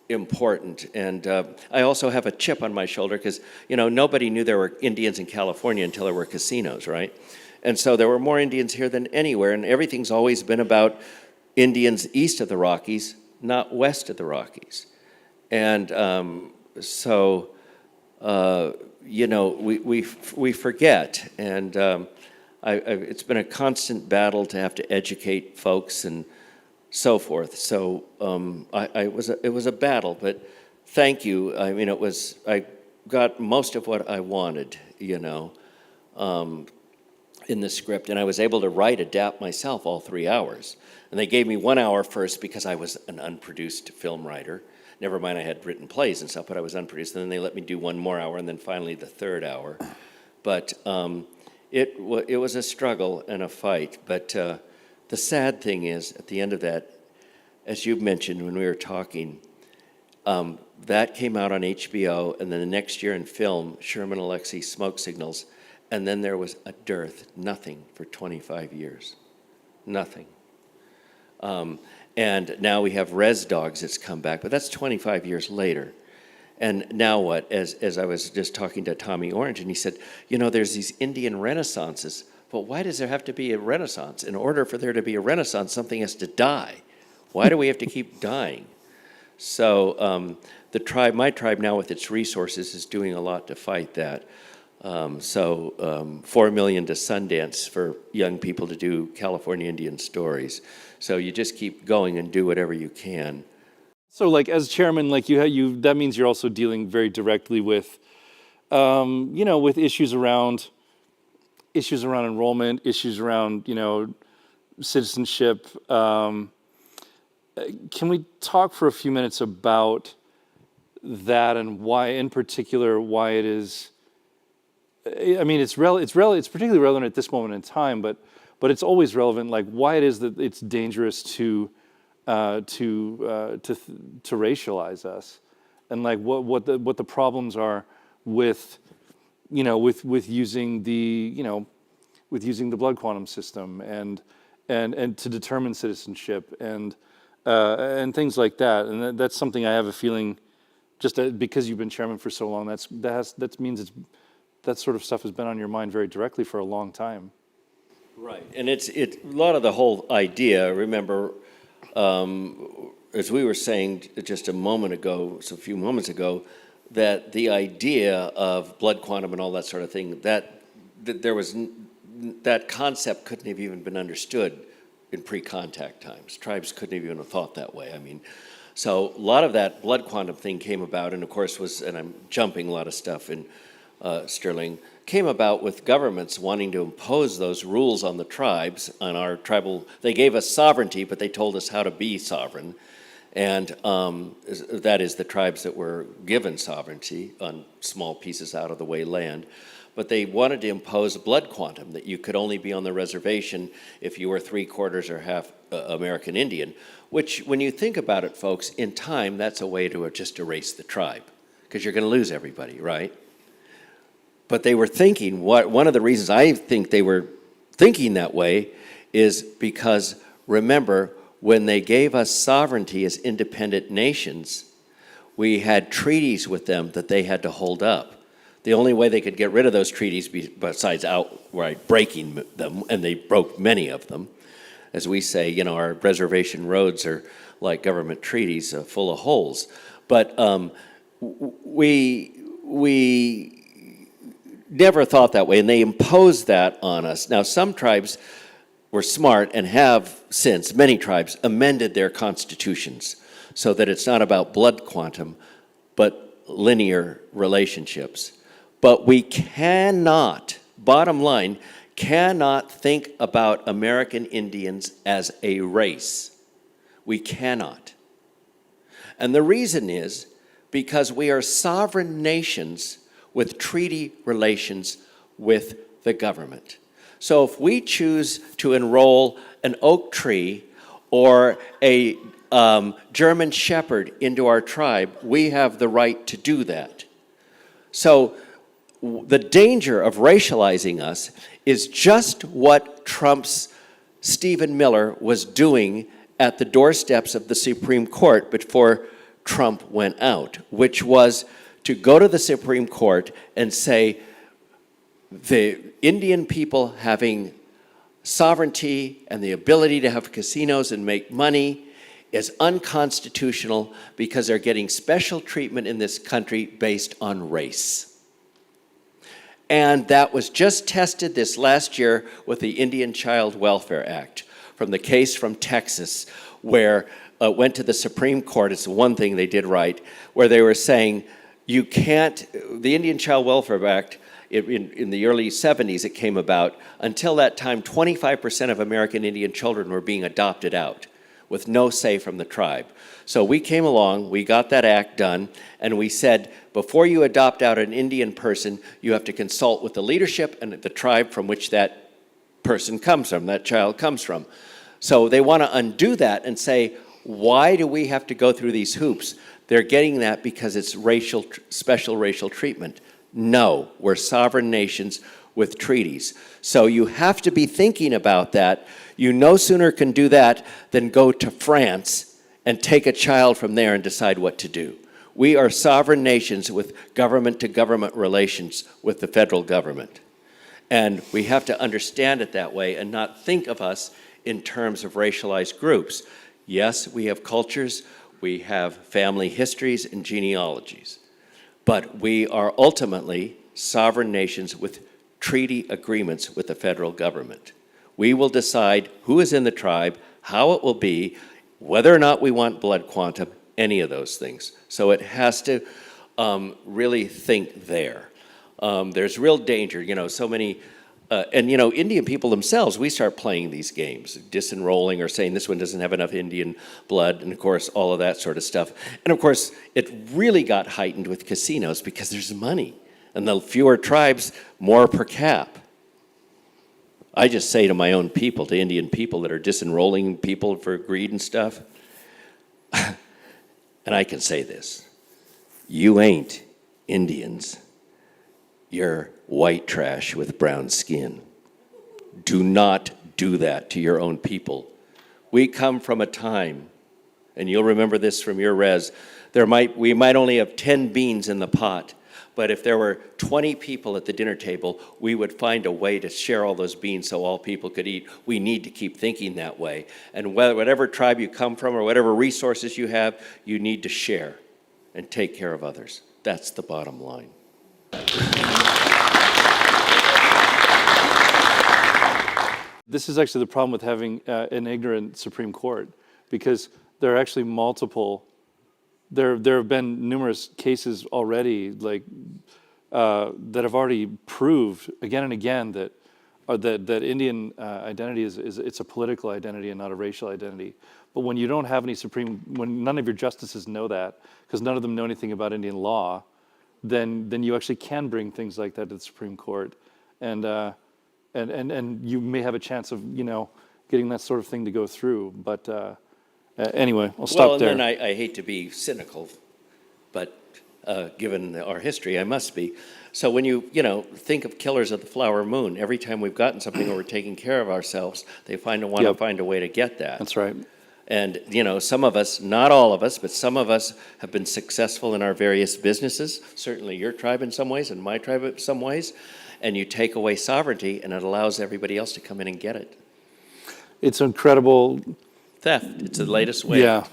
important. And I also have a chip on my shoulder because, nobody knew there were Indians in California until there were casinos, right? And so there were more Indians here than anywhere, and everything's always been about Indians east of the Rockies, not west of the Rockies. And we forget. And it's been a constant battle to have to educate folks and so forth. So it was a battle, but thank you. I mean, I got most of what I wanted, in the script, and I was able to adapt myself all 3 hours. And they gave me 1 hour first because I was an unproduced film writer. Never mind, I had written plays and stuff, but I was unproduced. And then they let me do 1 more hour, and then finally the 3rd hour. But it was a struggle and a fight. But the sad thing is, at the end of that, as you mentioned when we were talking, that came out on HBO, and then the next year in film, Sherman Alexie, Smoke Signals, and then there was a dearth, nothing for 25 years, nothing. And now we have Res Dogs that's come back, but that's 25 years later. And now what? As I was just talking to Tommy Orange, and he said, there's these Indian renaissances, but why does there have to be a renaissance? In order for there to be a renaissance, something has to die. Why do we have to keep dying? So my tribe now with its resources is doing a lot to fight that. $4 million to Sundance for young people to do California Indian stories. So you just keep going and do whatever you can. So, like, as chairman, like that means you're also dealing very directly with, with issues around enrollment, issues around, citizenship. Can we talk for a few minutes about that and why, in particular, why it is? I mean, it's particularly relevant at this moment in time, but it's always relevant. Like, why it is that it's dangerous to racialize us, and like what the problems are with using the blood quantum system and to determine citizenship and things like that. And that's something I have a feeling, just because you've been chairman for so long, that means that sort of stuff has been on your mind very directly for a long time. Right, and it's a lot of the whole idea. Remember, as we were saying just a few moments ago, that the idea of blood quantum and all that sort of thing, that concept couldn't have even been understood in pre-contact times. Tribes couldn't have even thought that way. I mean, so a lot of that blood quantum thing came about, and of course and I'm jumping a lot of stuff in Sterling, came about with governments wanting to impose those rules on the tribes, on our tribal. They gave us sovereignty, but they told us how to be sovereign. And that is the tribes that were given sovereignty on small pieces out of the way land. But they wanted to impose a blood quantum, that you could only be on the reservation if you were 3/4 or half American Indian, which, when you think about it, folks, in time, that's a way to just erase the tribe, because you're going to lose everybody, right? But they were thinking, one of the reasons I think they were thinking that way is because, remember, when they gave us sovereignty as independent nations, we had treaties with them that they had to hold up. The only way they could get rid of those treaties, besides outright breaking them, and they broke many of them, as we say, our reservation roads are like government treaties full of holes. But we never thought that way, and they imposed that on us. Now, some tribes were smart and have since, many tribes, amended their constitutions so that it's not about blood quantum, but linear relationships. But we cannot, bottom line, cannot think about American Indians as a race. We cannot. And the reason is because we are sovereign nations with treaty relations with the government. So if we choose to enroll an oak tree or a German shepherd into our tribe, we have the right to do that. So the danger of racializing us is just what Trump's Stephen Miller was doing at the doorsteps of the Supreme Court before Trump went out, which was to go to the Supreme Court and say the Indian people having sovereignty and the ability to have casinos and make money is unconstitutional because they're getting special treatment in this country based on race. And that was just tested this last year with the Indian Child Welfare Act, from the case from Texas, where it went to the Supreme Court. It's the one thing they did right, where they were saying, the Indian Child Welfare Act In the early 70s, it came about. Until that time, 25% of American Indian children were being adopted out with no say from the tribe. So we came along, we got that act done, and we said, before you adopt out an Indian person, you have to consult with the leadership and the tribe from which that person comes from, that child comes from. So they want to undo that and say, why do we have to go through these hoops? They're getting that because it's special racial treatment. No, we're sovereign nations with treaties. So you have to be thinking about that. You no sooner can do that than go to France and take a child from there and decide what to do. We are sovereign nations with government-to-government relations with the federal government. And we have to understand it that way and not think of us in terms of racialized groups. Yes, we have cultures, we have family histories and genealogies, but we are ultimately sovereign nations with treaty agreements with the federal government. We will decide who is in the tribe, how it will be, whether or not we want blood quantum, any of those things. So it has to really think there. There's real danger, so many, Indian people themselves, we start playing these games, disenrolling or saying this one doesn't have enough Indian blood, and of course, all of that sort of stuff. And of course, it really got heightened with casinos because there's money. And the fewer tribes, more per cap. I just say to my own people, to Indian people that are disenrolling people for greed and stuff, and I can say this, you ain't Indians. You're white trash with brown skin. Do not do that to your own people. We come from a time, and you'll remember this from your res, we might only have 10 beans in the pot, but if there were 20 people at the dinner table, we would find a way to share all those beans so all people could eat. We need to keep thinking that way. And whatever tribe you come from or whatever resources you have, you need to share and take care of others. That's the bottom line. This is actually the problem with having an ignorant Supreme Court, because there are actually multiple. There have been numerous cases already, that have already proved again and again that Indian identity it's a political identity and not a racial identity. But when you don't have any when none of your justices know that, because none of them know anything about Indian law, then you actually can bring things like that to the Supreme Court, and you may have a chance of getting that sort of thing to go through. But anyway, I'll stop there. Well, and then I hate to be cynical, but given our history, I must be. So when you think of Killers of the Flower Moon, every time we've gotten something or we're taking care of ourselves, they want to find a way to get that. That's right. And some of us, not all of us, but some of us have been successful in our various businesses. Certainly your tribe in some ways, and my tribe in some ways. And you take away sovereignty, and it allows everybody else to come in and get it. It's incredible. Theft. It's the latest way. Yeah.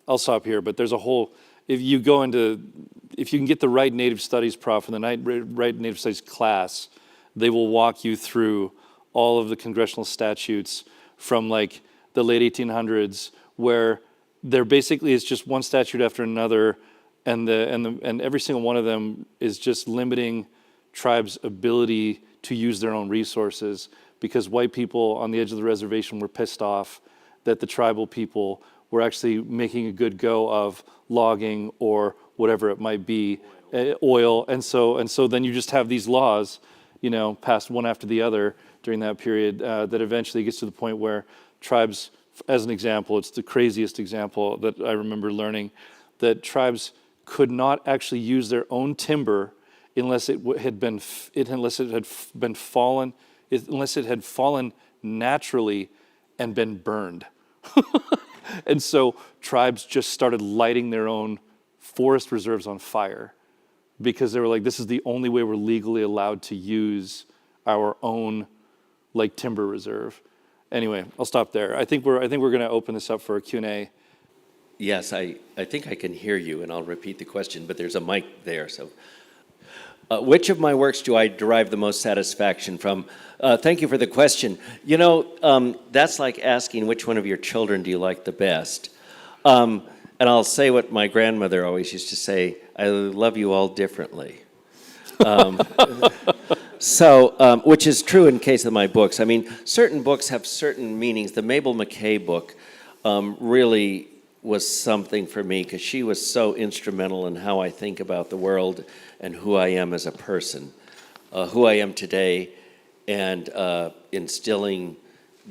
I'll stop here, but there's a whole, if you can get the right Native Studies prof in the right Native Studies class, they will walk you through all of the congressional statutes from the late 1800s, where there basically is just one statute after another, and every single one of them is just limiting tribes' ability to use their own resources, because white people on the edge of the reservation were pissed off that the tribal people were actually making a good go of logging or whatever it might be, oil, and so then you just have these laws, passed one after the other during that period, that eventually gets to the point where tribes, as an example, it's the craziest example that I remember learning, that tribes could not actually use their own timber unless it had fallen naturally and been burned. And so tribes just started lighting their own forest reserves on fire, because they were like, this is the only way we're legally allowed to use our own timber reserve. Anyway, I'll stop there. I think we're going to open this up for a Q&A. Yes, I think I can hear you, and I'll repeat the question, but there's a mic there. So, which of my works do I derive the most satisfaction from? Thank you for the question. That's like asking which one of your children do you like the best. And I'll say what my grandmother always used to say, I love you all differently. Which is true in case of my books. I mean, certain books have certain meanings. The Mabel McKay book really was something for me because she was so instrumental in how I think about the world and who I am as a person, who I am today, and instilling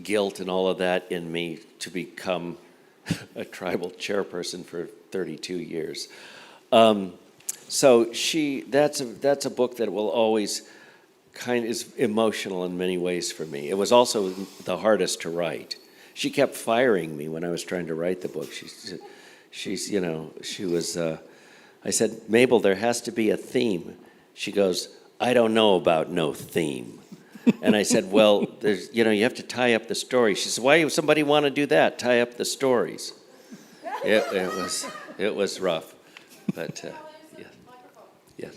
guilt and all of that in me to become a tribal chairperson for 32 years. So that's a book that will always is emotional in many ways for me. It was also the hardest to write. She kept firing me when I was trying to write the book. I said, Mabel, there has to be a theme. She goes, I don't know about no theme. And I said, well, you have to tie up the story. She said, why would somebody want to do that? Tie up the stories. It was rough, but yes.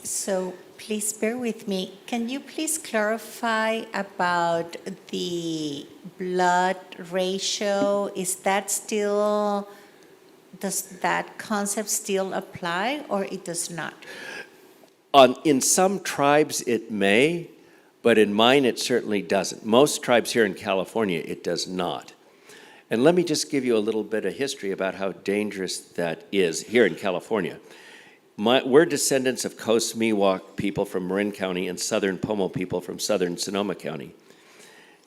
So please bear with me. Can you please clarify about the blood ratio? Does that concept still apply, or it does not? In some tribes it may, but in mine it certainly doesn't. Most tribes here in California, it does not. And let me just give you a little bit of history about how dangerous that is here in California. We're descendants of Coast Miwok people from Marin County and Southern Pomo people from Southern Sonoma County.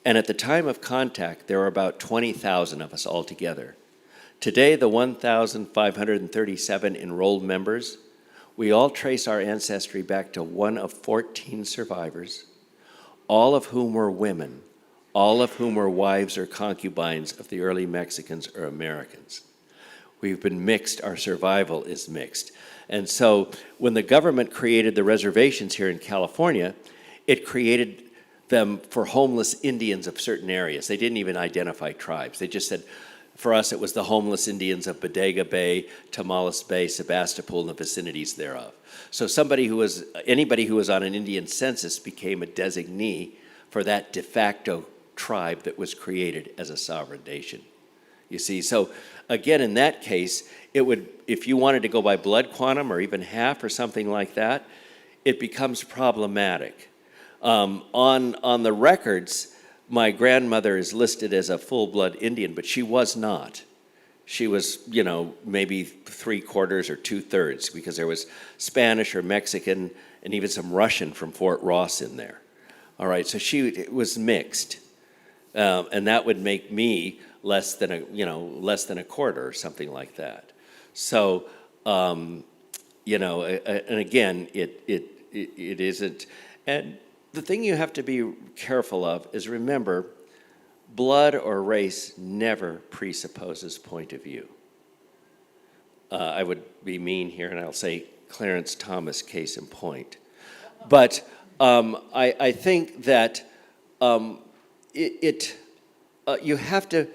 And at the time of contact, there were about 20,000 of us altogether. Today, the 1,537 enrolled members, we all trace our ancestry back to one of 14 survivors, all of whom were women, all of whom were wives or concubines of the early Mexicans or Americans. We've been mixed, our survival is mixed. And so when the government created the reservations here in California, it created them for homeless Indians of certain areas. They didn't even identify tribes. They just said, for us, it was the homeless Indians of Bodega Bay, Tamales Bay, Sebastopol, and the vicinities thereof. So anybody who was on an Indian census became a designee for that de facto tribe that was created as a sovereign nation. You see, so again, in that case, if you wanted to go by blood quantum or even half or something like that, it becomes problematic. On the records, my grandmother is listed as a full-blood Indian, but she was not. She was, maybe 3/4 or 2/3, because there was Spanish or Mexican and even some Russian from Fort Ross in there. All right, so she was mixed, and that would make me less than a quarter or something like that. So, and again, it isn't. And the thing you have to be careful of is, remember, blood or race never presupposes point of view. I would be mean here, and I'll say Clarence Thomas, case in point. But I think that you have to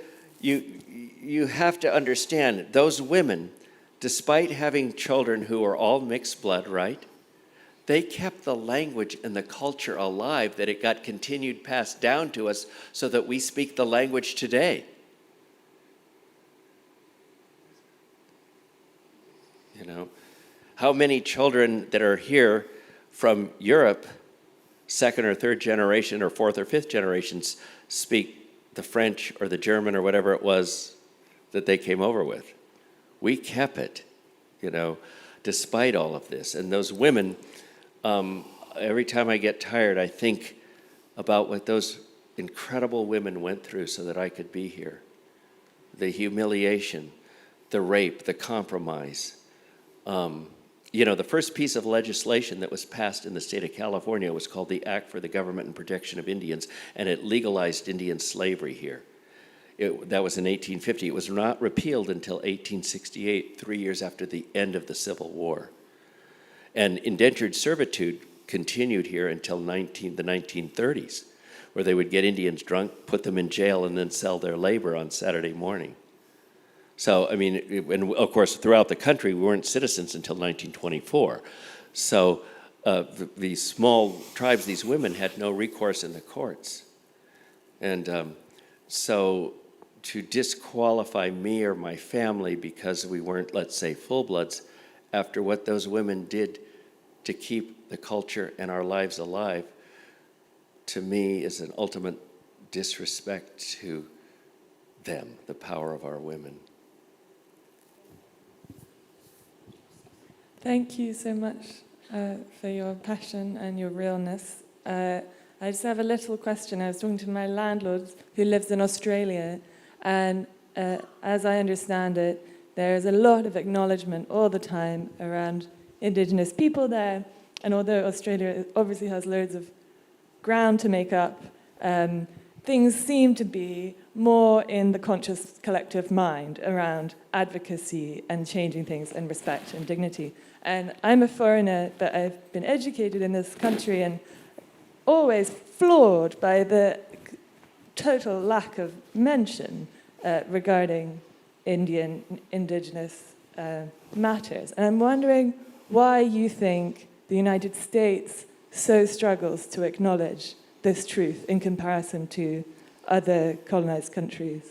understand those women, despite having children who are all mixed blood, right? They kept the language and the culture alive, that it got continued passed down to us so that we speak the language today. How many children that are here from Europe, second or third generation or fourth or fifth generations, speak the French or the German or whatever it was that they came over with? We kept it, despite all of this. And those women, every time I get tired, I think about what those incredible women went through so that I could be here. The humiliation, the rape, the compromise. The first piece of legislation that was passed in the state of California was called the Act for the Government and Protection of Indians, and it legalized Indian slavery here. That was in 1850. It was not repealed until 1868, 3 years after the end of the Civil War. And indentured servitude continued here until the 1930s, where they would get Indians drunk, put them in jail, and then sell their labor on Saturday morning. So, and of course, throughout the country, we weren't citizens until 1924. So these small tribes, these women had no recourse in the courts. And so to disqualify me or my family because we weren't, let's say, full-bloods, after what those women did to keep the culture and our lives alive, to me is an ultimate disrespect to them, the power of our women. Thank you so much for your passion and your realness. I just have a little question. I was talking to my landlord who lives in Australia, and as I understand it, there is a lot of acknowledgement all the time around Indigenous people there, and although Australia obviously has loads of ground to make up, things seem to be more in the conscious collective mind around advocacy and changing things and respect and dignity. And I'm a foreigner, but I've been educated in this country and always floored by the total lack of mention regarding Indigenous matters. And I'm wondering why you think the United States so struggles to acknowledge this truth in comparison to other colonized countries.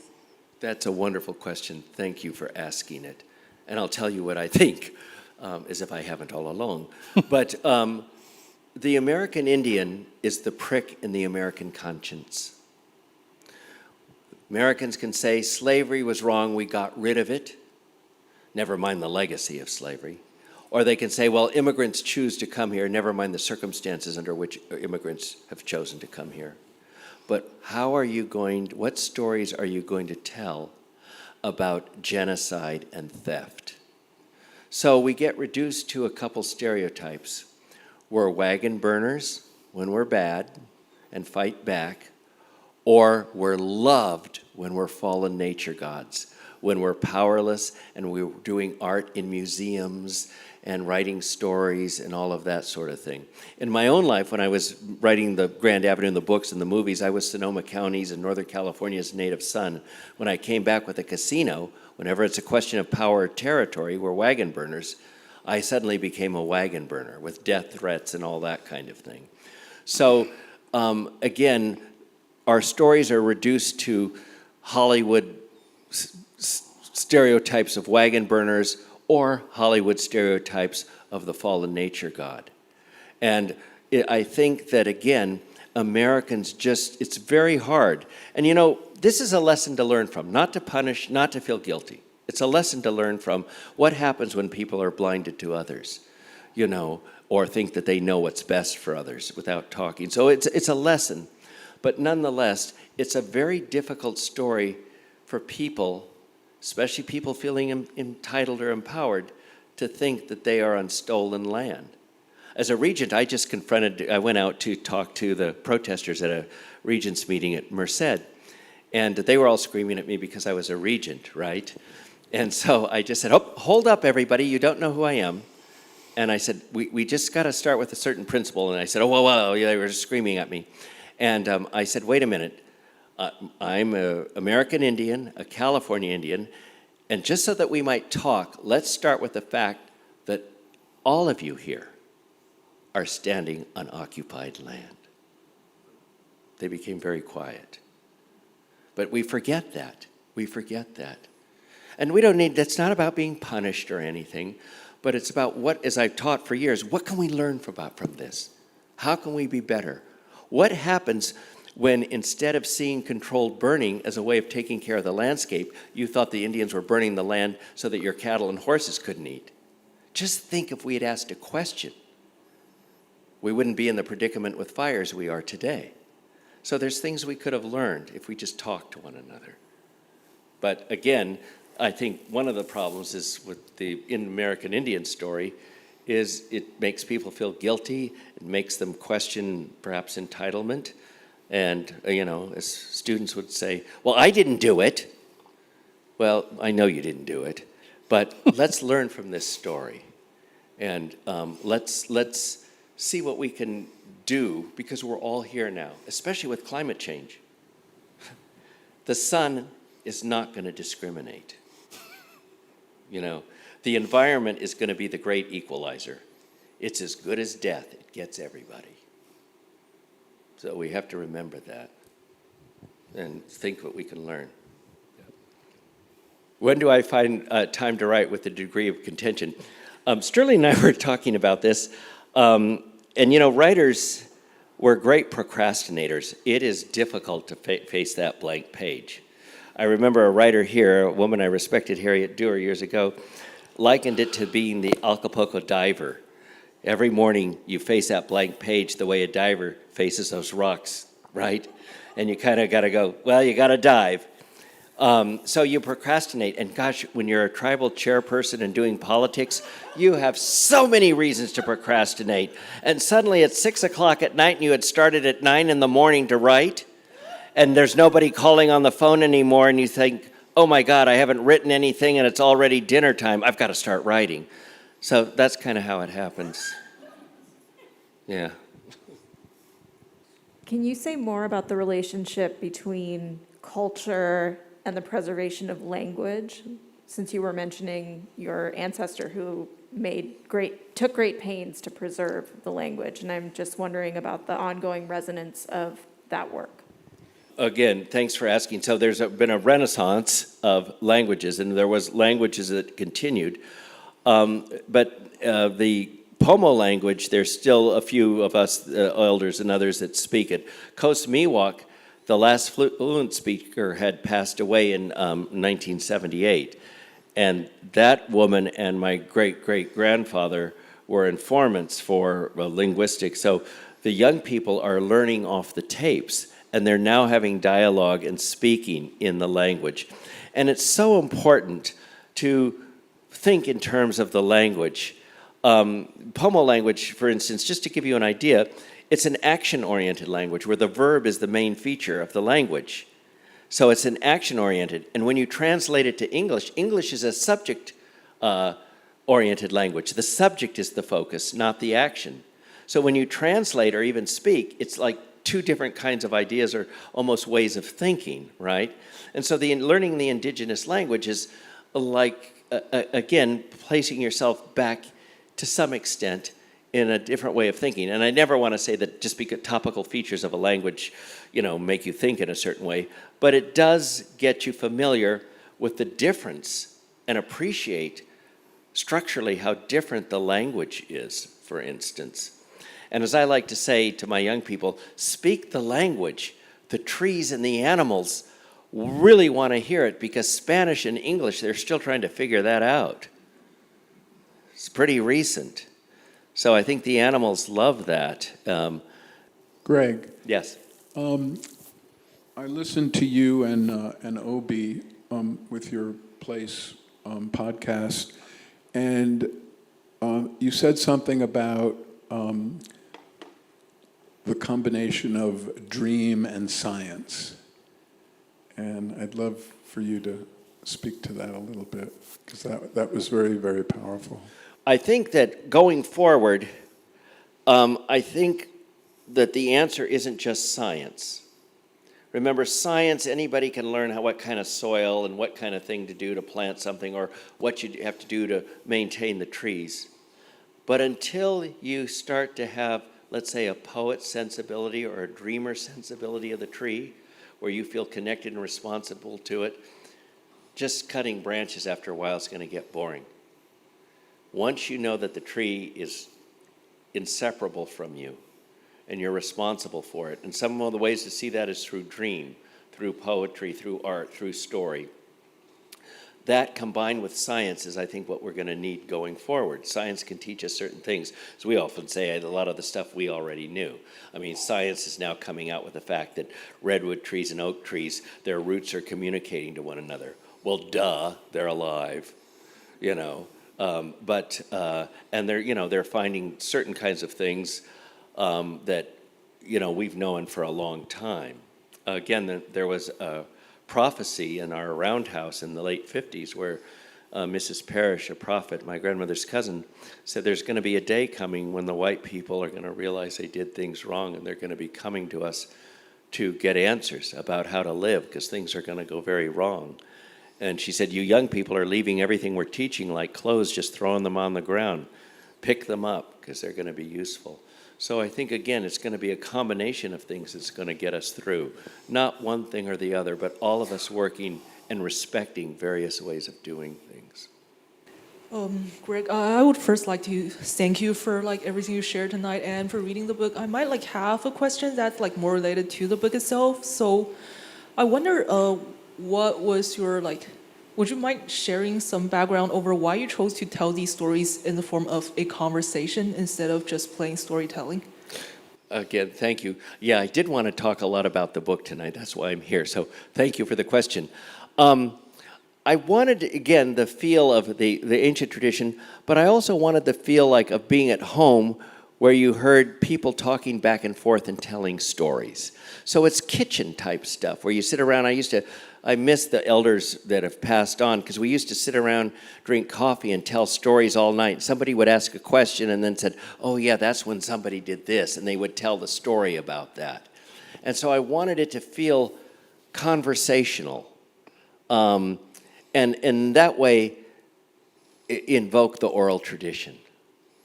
That's a wonderful question. Thank you for asking it. And I'll tell you what I think, as if I haven't all along. But the American Indian is the prick in the American conscience. Americans can say slavery was wrong, we got rid of it. Never mind the legacy of slavery. Or they can say, well, immigrants choose to come here, never mind the circumstances under which immigrants have chosen to come here. But what stories are you going to tell about genocide and theft? So we get reduced to a couple stereotypes. We're wagon burners when we're bad and fight back, or we're loved when we're fallen nature gods, when we're powerless and we're doing art in museums and writing stories and all of that sort of thing. In my own life, when I was writing the Grand Avenue and the books and the movies, I was Sonoma County's and Northern California's native son. When I came back with a casino, whenever it's a question of power or territory, we're wagon burners, I suddenly became a wagon burner with death threats and all that kind of thing. So again, our stories are reduced to Hollywood stereotypes of wagon burners or Hollywood stereotypes of the fallen nature god. And I think that, again, Americans it's very hard. And you know, this is a lesson to learn from, not to punish, not to feel guilty. It's a lesson to learn from what happens when people are blinded to others, you know, or think that they know what's best for others without talking. So it's a lesson. But nonetheless, it's a very difficult story for people, especially people feeling entitled or empowered, to think that they are on stolen land. As a regent, I went out to talk to the protesters at a regents meeting at Merced, and they were all screaming at me because I was a regent, right? And so I just said, oh, hold up, everybody, you don't know who I am. And I said, we just got to start with a certain principle. And I said, oh, well, yeah, they were just screaming at me. And I said, wait a minute. I'm an American Indian, a California Indian, and just so that we might talk, let's start with the fact that all of you here are standing on occupied land. They became very quiet. But we forget that. We forget that. And that's not about being punished or anything, but it's about what, as I've taught for years, what can we learn from this? How can we be better? What happens when instead of seeing controlled burning as a way of taking care of the landscape, you thought the Indians were burning the land so that your cattle and horses couldn't eat? Just think if we had asked a question. We wouldn't be in the predicament with fires we are today. So there's things we could have learned if we just talked to one another. But again, I think one of the problems is with the American Indian story is it makes people feel guilty. It makes them question perhaps entitlement. And, you know, as students would say, well, I didn't do it. Well, I know you didn't do it, but let's learn from this story. And let's see what we can do, because we're all here now, especially with climate change. The sun is not going to discriminate. You know, the environment is going to be the great equalizer. It's as good as death. It gets everybody. So we have to remember that and think what we can learn. When do I find time to write with a degree of contention? Sterling and I were talking about this, and writers were great procrastinators. It is difficult to face that blank page. I remember a writer here, a woman I respected, Harriet Dewar, years ago, likened it to being the Acapulco diver. Every morning you face that blank page the way a diver faces those rocks, right? And you kind of got to go, well, you got to dive. So you procrastinate, and gosh, when you're a tribal chairperson and doing politics, you have so many reasons to procrastinate. And suddenly it's 6 o'clock at night and you had started at 9 in the morning to write, and there's nobody calling on the phone anymore, and you think, oh my God, I haven't written anything and it's already dinner time. I've got to start writing. So that's kind of how it happens. Yeah. Can you say more about the relationship between culture and the preservation of language, since you were mentioning your ancestor who took great pains to preserve the language, and I'm just wondering about the ongoing resonance of that work. Again, thanks for asking. So there's been a renaissance of languages, and there was languages that continued, but the Pomo language, there's still a few of us elders and others that speak it. Coast Miwok, the last fluent speaker, had passed away in 1978. And that woman and my great-great-grandfather were informants for linguistics. So the young people are learning off the tapes, and they're now having dialogue and speaking in the language. And it's so important to think in terms of the language. Pomo language, for instance, just to give you an idea, it's an action-oriented language where the verb is the main feature of the language. So it's an action-oriented. And when you translate it to English, English is a subject-oriented language. The subject is the focus, not the action. So when you translate or even speak, it's like two different kinds of ideas or almost ways of thinking, right? And so learning the indigenous language is like, again, placing yourself back to some extent in a different way of thinking. And I never want to say that just because topical features of a language, make you think in a certain way, but it does get you familiar with the difference and appreciate structurally how different the language is, for instance. And as I like to say to my young people, speak the language. The trees and the animals really want to hear it, because Spanish and English, they're still trying to figure that out. It's pretty recent. So I think the animals love that. Greg. Yes. I listened to you and Obi with your Place podcast, and you said something about the combination of dream and science. And I'd love for you to speak to that a little bit, because that was very, very powerful. I think that going forward, I think that the answer isn't just science. Remember, science, anybody can learn what kind of soil and what kind of thing to do to plant something, or what you have to do to maintain the trees. But until you start to have, let's say, a poet's sensibility or a dreamer sensibility of the tree, where you feel connected and responsible to it, just cutting branches after a while is going to get boring. Once you know that the tree is inseparable from you and you're responsible for it, and some of the ways to see that is through dream, through poetry, through art, through story. That combined with science is, I think, what we're going to need going forward. Science can teach us certain things. So we often say a lot of the stuff we already knew. I mean, science is now coming out with the fact that redwood trees and oak trees, their roots are communicating to one another. Well, duh, they're alive, and they're finding certain kinds of things that we've known for a long time. Again, there was a prophecy in our roundhouse in the late 50s where Mrs. Parrish, a prophet, my grandmother's cousin, said there's going to be a day coming when the white people are going to realize they did things wrong, and they're going to be coming to us to get answers about how to live, because things are going to go very wrong. And she said, you young people are leaving everything we're teaching like clothes, just throwing them on the ground. Pick them up, because they're going to be useful. So I think, again, it's going to be a combination of things that's going to get us through. Not one thing or the other, but all of us working and respecting various ways of doing things. Greg, I would first like to thank you for like everything you shared tonight and for reading the book. I might like have a question that's like more related to the book itself. So I wonder what was your like, would you mind sharing some background over why you chose to tell these stories in the form of a conversation instead of just plain storytelling? Again, thank you. Yeah, I did want to talk a lot about the book tonight. That's why I'm here. So thank you for the question. I wanted, again, the feel of the ancient tradition, but I also wanted the feel like of being at home where you heard people talking back and forth and telling stories. So it's kitchen type stuff where you sit around. I miss the elders that have passed on because we used to sit around, drink coffee, and tell stories all night. Somebody would ask a question and then said, oh yeah, that's when somebody did this, and they would tell the story about that. And so I wanted it to feel conversational. And that way, invoke the oral tradition.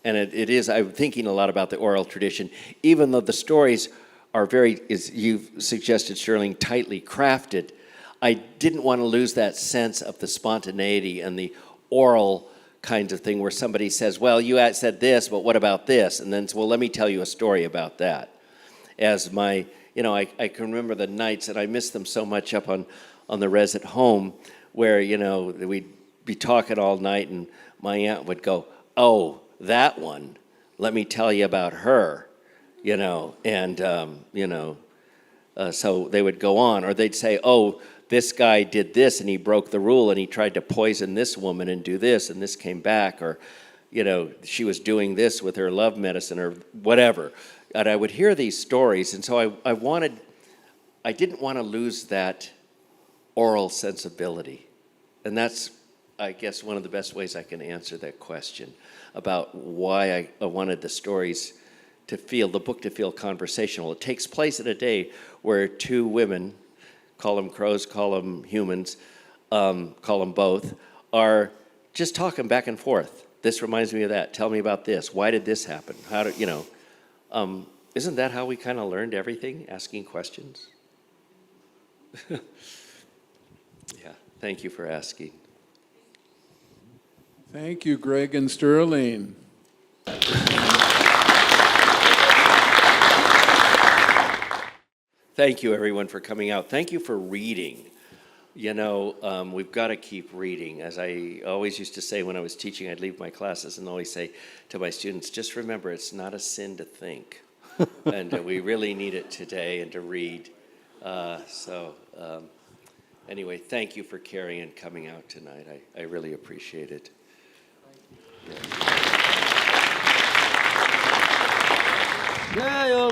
And it is, I'm thinking a lot about the oral tradition, even though the stories are very, as you've suggested, Sterling, tightly crafted. I didn't want to lose that sense of the spontaneity and the oral kinds of thing where somebody says, well, you said this, but what about this? And then, well, let me tell you a story about that. As my, I can remember the nights, and I miss them so much up on the res at home, where, we'd be talking all night and my aunt would go, oh, that one, let me tell you about her, and, so they would go on. Or they'd say, oh, this guy did this and he broke the rule and he tried to poison this woman and do this and this came back. Or, she was doing this with her love medicine or whatever. And I would hear these stories. And so I didn't want to lose that oral sensibility. And that's, I guess, one of the best ways I can answer that question about why I wanted the stories the book to feel conversational. It takes place in a day where two women, call them crows, call them humans, call them both, are just talking back and forth. This reminds me of that. Tell me about this. Why did this happen? How did, isn't that how we kind of learned everything? Asking questions? Yeah, thank you for asking. Thank you, Greg and Sterling. Thank you, everyone, for coming out. Thank you for reading. We've got to keep reading. As I always used to say when I was teaching, I'd leave my classes and always say to my students, just remember, it's not a sin to think. And we really need it today and to read. Anyway, thank you for caring and coming out tonight. I really appreciate it. Yo